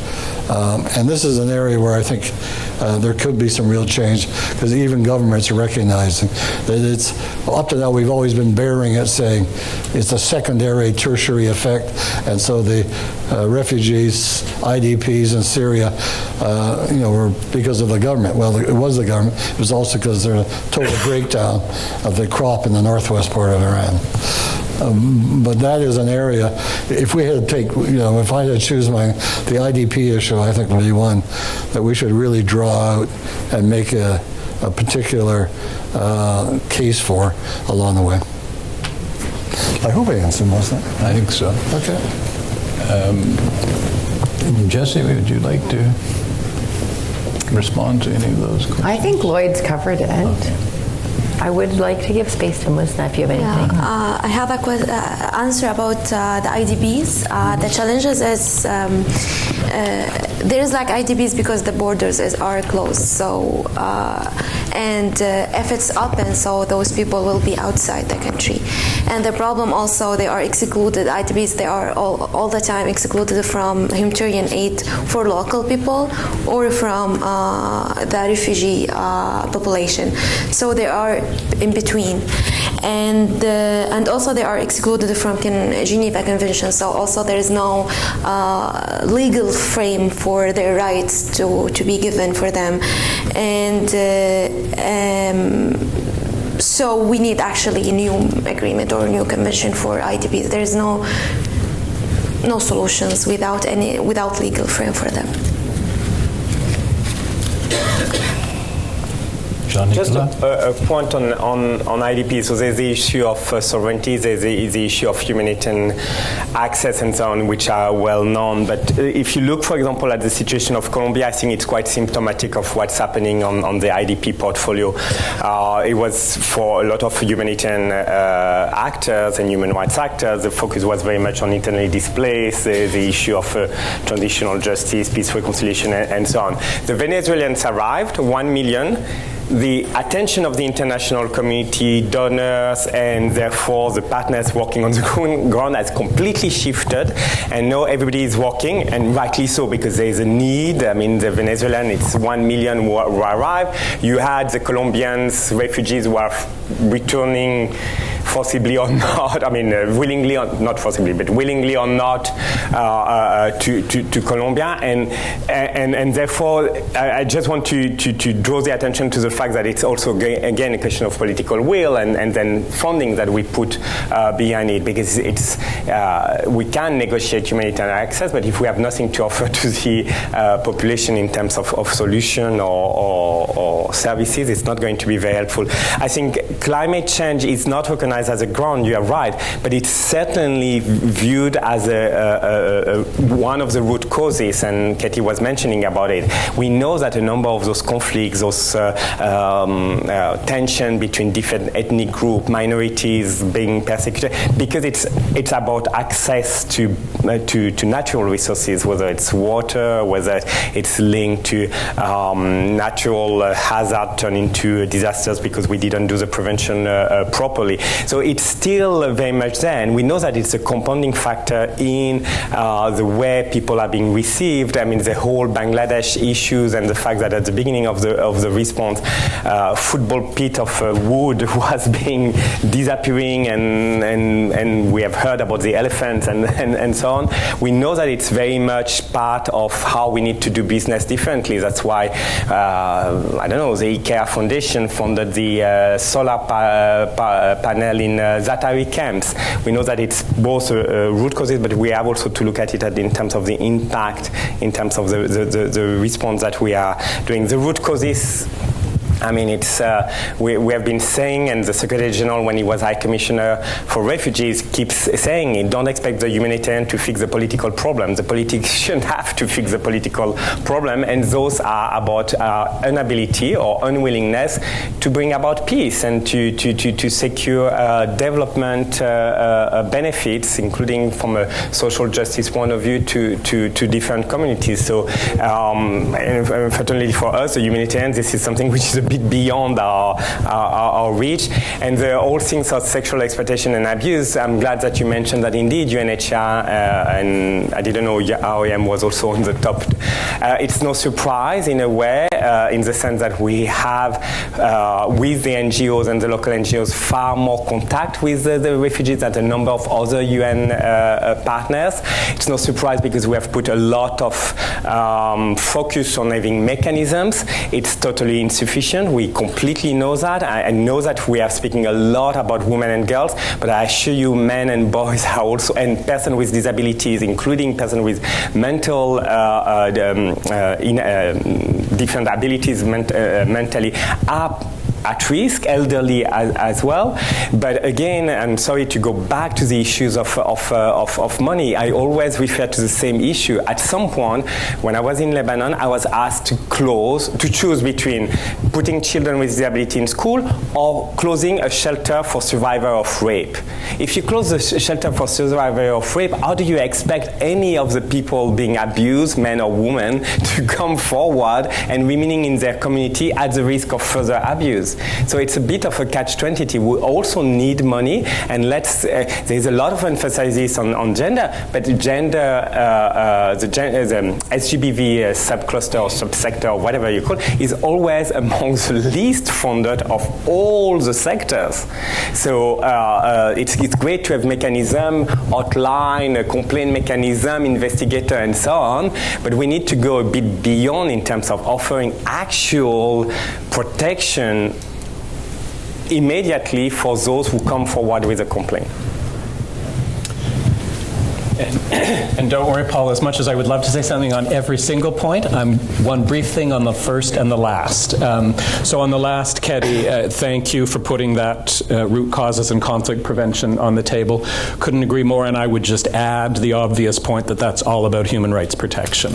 Speaker 5: And this is an area where I think there could be some real change, because even governments are recognizing that it's, up to now we've always been bearing it, saying it's a secondary, tertiary effect, and so the refugees, IDPs in Syria, were because of the government. Well, it was the government. It was also because there's a total breakdown of the crop in the northwest part of Iran. But that is an area, if we had to take, if I had to choose the IDP issue, I think would be one that we should really draw out and make a particular case for along the way. I hope I answered most of that.
Speaker 6: I think so.
Speaker 5: Okay.
Speaker 6: Jessie, would you like to respond to any of those questions?
Speaker 8: I think Lloyd's covered it. Okay. I would like to give space to Musna if you have anything.
Speaker 9: I have a answer about the IDPs. The challenges is there's like IDPs because the borders are closed. So if it's open, so those people will be outside the country. And the problem also, they are excluded. IDPs, they are all the time excluded from humanitarian aid for local people or from the refugee population. So they are in between, and also they are excluded from Geneva Convention. So also there is no legal frame for their rights to be given for them, and so we need actually a new agreement or a new convention for IDPs. There is no solutions without legal frame for them.
Speaker 10: Just a point on IDP. So there's the issue of sovereignty, there's the issue of humanitarian access and so on, which are well known. But if you look, for example, at the situation of Colombia, I think it's quite symptomatic of what's happening on the IDP portfolio. It was for a lot of humanitarian actors and human rights actors, the focus was very much on internally displaced, the issue of transitional justice, peace, reconciliation, and so on. The Venezuelans arrived, 1 million. The attention of the international community, donors, and therefore the partners working on the ground has completely shifted, and now everybody is working, and rightly so, because there is a need. I mean, the Venezuelan, it's 1 million who arrived. You had the Colombians, refugees who are returning forcibly or not, I mean, willingly, or not forcibly, but willingly or not to Colombia, and therefore I just want to draw the attention to the fact that it's also, again, a question of political will and then funding that we put behind it, because it's we can negotiate humanitarian access, but if we have nothing to offer to the population in terms of solution or services, it's not going to be very helpful. I think climate change is not recognized as a ground, you are right, but it's certainly viewed as one of the root causes, and Katie was mentioning about it. We know that a number of those conflicts, those tension between different ethnic groups, minorities being persecuted, because it's about access to natural resources, whether it's water, whether it's linked to natural hazard turn into disasters because we didn't do the prevention properly. So it's still very much there, and we know that it's a compounding factor in the way people are being received. I mean, the whole Bangladesh issues and the fact that at the beginning of the response, football pit of wood was being disappearing, and we have heard about the elephants and so on. We know that it's very much part of how we need to do business differently. That's why, I don't know, the IKEA Foundation funded the solar panel personnel in Za'atari camps. We know that it's both root causes, but we have also to look at it in terms of the impact, in terms of the response that we are doing. The root causes, I mean, it's we have been saying, and the Secretary General, when he was High Commissioner for Refugees, keeps saying, don't expect the humanitarian to fix the political problem. The politicians have to fix the political problem, and those are about inability or unwillingness to bring about peace and to secure development benefits, including from a social justice point of view, to different communities. So, unfortunately for us, the humanitarians, this is something which is a bit beyond our reach. And the whole things of sexual exploitation and abuse, I'm glad that you mentioned that indeed UNHCR, and I didn't know IOM was also on the top. It's no surprise in a way, in the sense that we have, with the NGOs and the local NGOs, far more contact with the refugees than a number of other UN partners. It's no surprise because we have put a lot of focus on having mechanisms. It's totally insufficient. We completely know that. I know that we are speaking a lot about women and girls, but I assure you men and boys are also, and persons with disabilities, including persons with mental different abilities mentally, are at risk, elderly as well. But again, I'm sorry to go back to the issues of money. I always refer to the same issue. At some point, when I was in Lebanon, I was asked to choose between putting children with disability in school or closing a shelter for survivor of rape. If you close the shelter for survivor of rape, how do you expect any of the people being abused, men or women, to come forward and remaining in their community at the risk of further abuse? So it's a bit of a catch-22. We also need money, and there's a lot of emphasis on gender, but gender, the SGBV subcluster or subsector or whatever you call it, is always among the least funded of all the sectors. So it's great to have mechanism, hotline, a complaint mechanism, investigator, and so on, but we need to go a bit beyond in terms of offering actual protection immediately for those who come forward with a complaint.
Speaker 11: And don't worry, Paul, as much as I would love to say something on every single point, one brief thing on the first and the last. So on the last, Keddy, thank you for putting that root causes and conflict prevention on the table. Couldn't agree more, and I would just add the obvious point that that's all about human rights protection.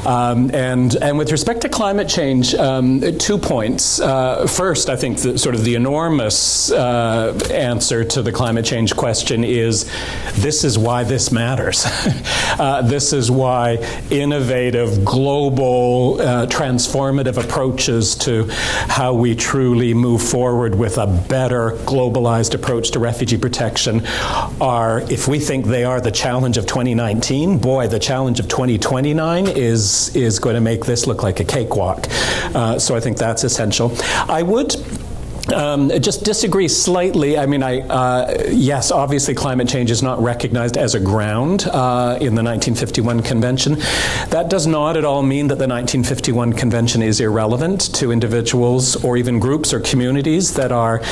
Speaker 11: And with respect to climate change, 2 points. First, I think sort of the enormous answer to the climate change question is this is why this matters. This is why innovative, global, transformative approaches to how we truly move forward with a better globalized approach to refugee protection are, if we think they are the challenge of 2019, boy, the challenge of 2029 is going to make this look like a cakewalk. So I think that's essential. I would just disagree slightly. I mean, yes, obviously climate change is not recognized as a ground in the 1951 Convention. That does not at all mean that the 1951 Convention is irrelevant to individuals or even groups or communities that are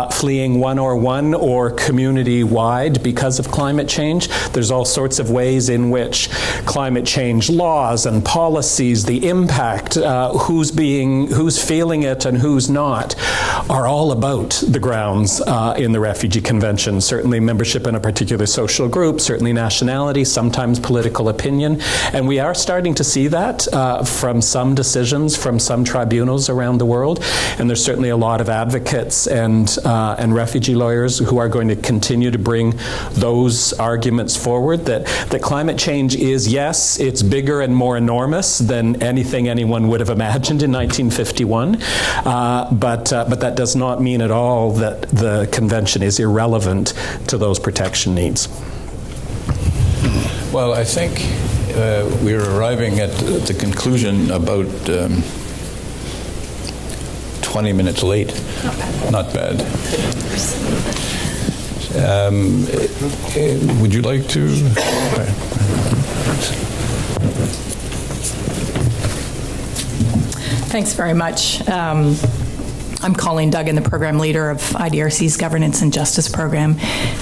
Speaker 11: fleeing one or community-wide because of climate change. There's all sorts of ways in which climate change laws and policies, the impact, who's feeling it and who's not, are all about the grounds in the Refugee Convention. Certainly membership in a particular social group, certainly nationality, sometimes political opinion. And we are starting to see that from some decisions, from some tribunals around the world. And there's certainly a lot of advocates and refugee lawyers who are going to continue to bring those arguments forward that climate change is, yes, it's bigger and more enormous than anything anyone would have imagined in 1951, but that does not mean at all that the convention is irrelevant to those protection needs.
Speaker 6: Well, I think we're arriving at the conclusion about 20 minutes late. Not bad. Would you like to?
Speaker 16: Thanks very much. I'm Colleen Duggan, the program leader of IDRC's Governance and Justice Program,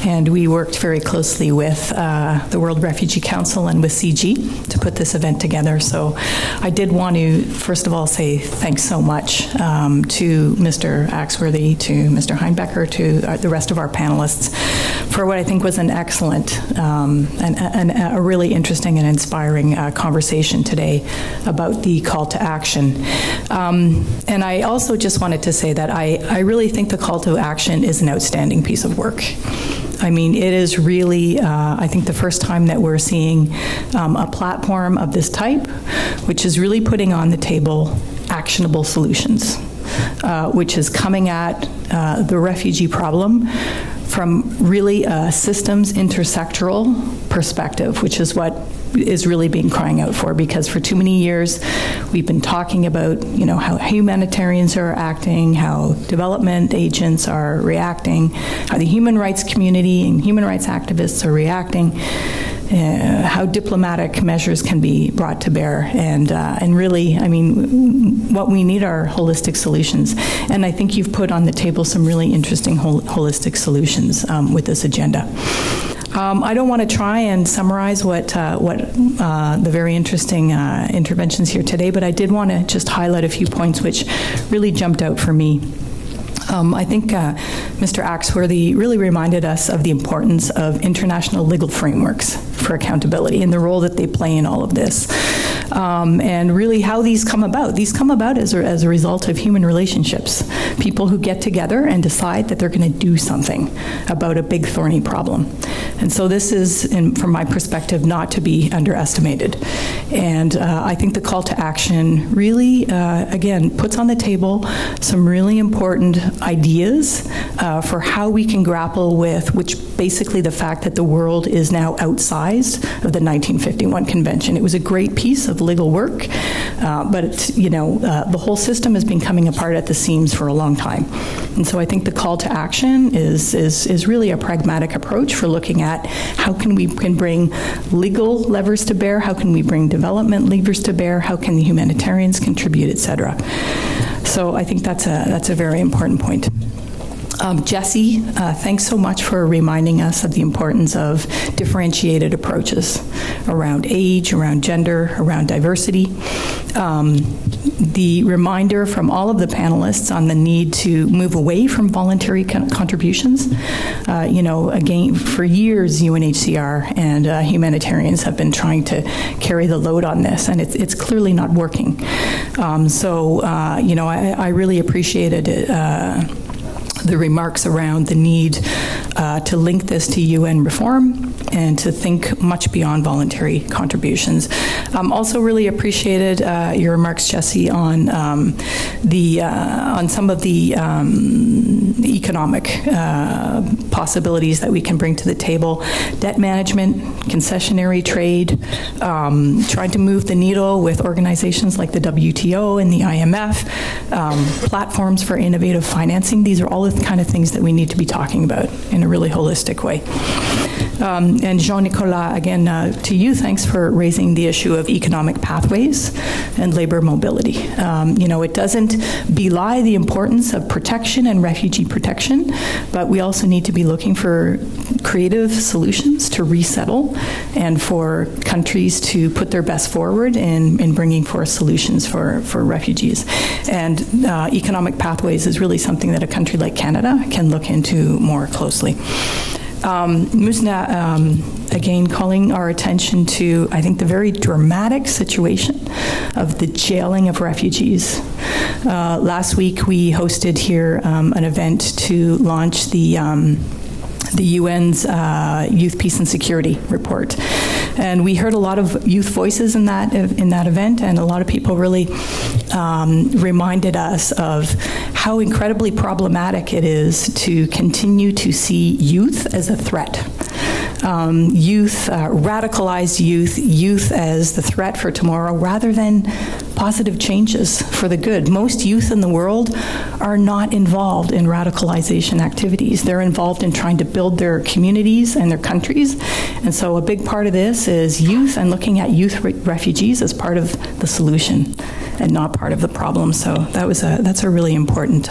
Speaker 16: and we worked very closely with the World Refugee Council and with CIGI to put this event together. So I did want to, first of all, say thanks so much to Mr. Axworthy, to Mr. Hein, Becker, to the rest of our panelists for what I think was an excellent and a really interesting and inspiring conversation today about the call to action. And I also just wanted to say that I really think the call to action is an outstanding piece of work. I mean, it is really, I think, the first time that we're seeing a platform of this type, which is really putting on the table actionable solutions, which is coming at the refugee problem from really a systems intersectoral perspective, which is what is really being crying out for, because for too many years we've been talking about, you know, how humanitarians are acting, how development agents are reacting, how the human rights community and human rights activists are reacting, how diplomatic measures can be brought to bear, and really, I mean, what we need are holistic solutions. And I think you've put on the table some really interesting holistic solutions with this agenda. I don't want to try and summarize what the very interesting interventions here today, but I did want to just highlight a few points which really jumped out for me. I think Mr. Axworthy really reminded us of the importance of international legal frameworks for accountability and the role that they play in all of this. And really how these come about. These come about as a result of human relationships. People who get together and decide that they're going to do something about a big thorny problem. And so this is, from my perspective, not to be underestimated. And I think the call to action really, again, puts on the table some really important ideas for how we can grapple with, which basically the fact that the world is now outsized of the 1951 convention. It was a great piece of legal work, but it's, you know, the whole system has been coming apart at the seams for a long time. And so I think the call to action is really a pragmatic approach for looking at how can we bring legal levers to bear, how can we bring development levers to bear, how can the humanitarians contribute, et cetera. So I think that's a very important point. Jessie, thanks so much for reminding us of the importance of differentiated approaches around age, around gender, around diversity. The reminder from all of the panelists on the need to move away from voluntary contributions. You know, again, for years, UNHCR and humanitarians have been trying to carry the load on this, and it's clearly not working. You know, I really appreciated it. The remarks around the need to link this to UN reform and to think much beyond voluntary contributions. Also really appreciated your remarks, Jessie, on some of the economic possibilities that we can bring to the table. Debt management, concessionary trade, trying to move the needle with organizations like the WTO and the IMF, platforms for innovative financing. These are all the kind of things that we need to be talking about in a really holistic way. And Jean-Nicolas, again, to you, thanks for raising the issue of economic pathways and labor mobility. You know, it doesn't belie the importance of protection and refugee protection, but we also need to be looking for creative solutions to resettle and for countries to put their best forward in bringing forth solutions for refugees. And economic pathways is really something that a country like Canada can look into more closely. Musna, again, calling our attention to, I think, the very dramatic situation of the jailing of refugees. Last week, we hosted here an event to launch the UN's Youth, Peace and Security report. And we heard a lot of youth voices in that event, and a lot of people really reminded us of how incredibly problematic it is to continue to see youth as a threat. Radicalized youth as the threat for tomorrow rather than positive changes for the good. Most youth in the world are not involved in radicalization activities. They're involved in trying to build their communities and their countries. And so a big part of this is youth and looking at youth refugees as part of the solution. and not part of the problem. So that's a really important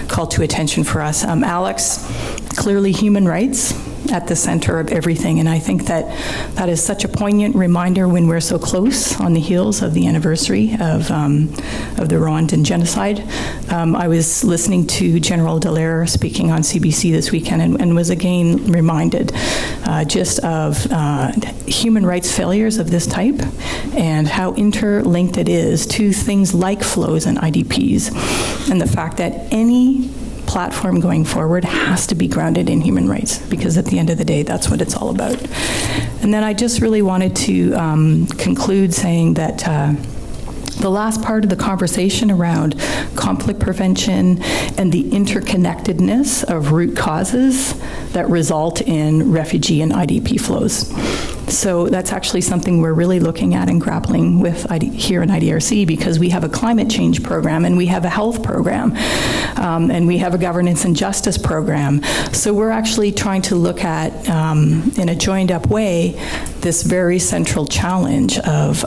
Speaker 16: call to attention for us. Alex, clearly human rights at the center of everything, and I think that is such a poignant reminder when we're so close on the heels of the anniversary of the Rwandan genocide. I was listening to General Dallaire speaking on CBC this weekend and was again reminded just of human rights failures of this type and how interlinked it is to things like flows and IDPs, and the fact that any platform going forward has to be grounded in human rights, because at the end of the day, that's what it's all about. And then I just really wanted to conclude saying that the last part of the conversation around conflict prevention and the interconnectedness of root causes that result in refugee and IDP flows. So that's actually something we're really looking at and grappling with here in IDRC, because we have a climate change program and we have a health program and we have a governance and justice program. So we're actually trying to look at, in a joined up way, this very central challenge of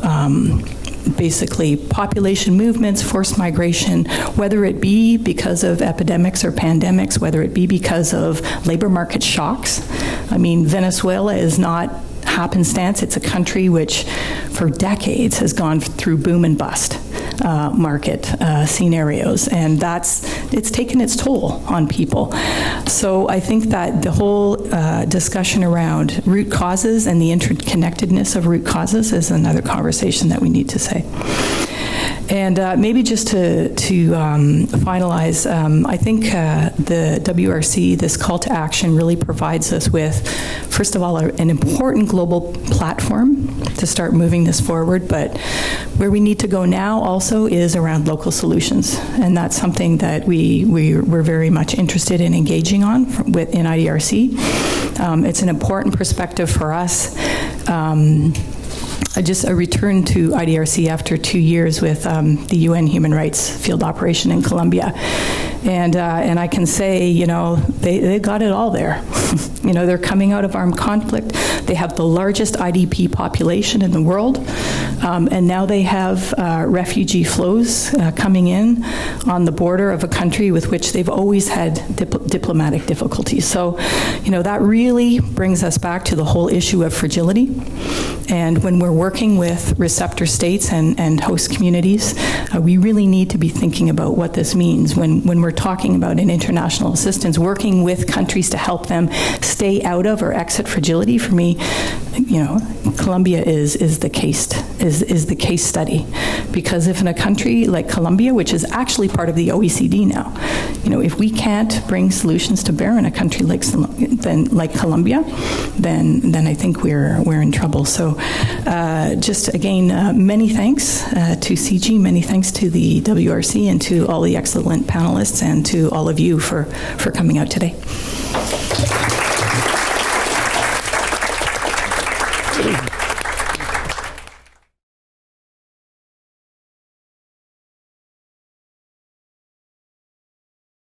Speaker 16: basically population movements, forced migration, whether it be because of epidemics or pandemics, whether it be because of labor market shocks. I mean, Venezuela is not happenstance. It's a country which for decades has gone through boom and bust market scenarios, and it's taken its toll on people. So I think that the whole discussion around root causes and the interconnectedness of root causes is another conversation that we need to say. And maybe just to finalize, I think the WRC, this call to action, really provides us with, first of all, an important global platform to start moving this forward. But where we need to go now also is around local solutions. And that's something that we're very much interested in engaging on in IDRC. It's an important perspective for us. I returned to IDRC after 2 years with the UN Human Rights Field Operation in Colombia. And I can say, they got it all there. They're coming out of armed conflict. They have the largest IDP population in the world. And now they have refugee flows coming in on the border of a country with which they've always had diplomatic difficulties. So, that really brings us back to the whole issue of fragility. And when we're working with receptor states and host communities, we really need to be thinking about what this means when we're talking about an international assistance, working with countries to help them stay out of or exit fragility. For me, Colombia is the case study, because if in a country like Colombia, which is actually part of the OECD now, if we can't bring solutions to bear in a country like Colombia, then I think we're in trouble. So just again, many thanks to CIGI, many thanks to the WRC, and to all the excellent panelists, and to all of you for coming out today.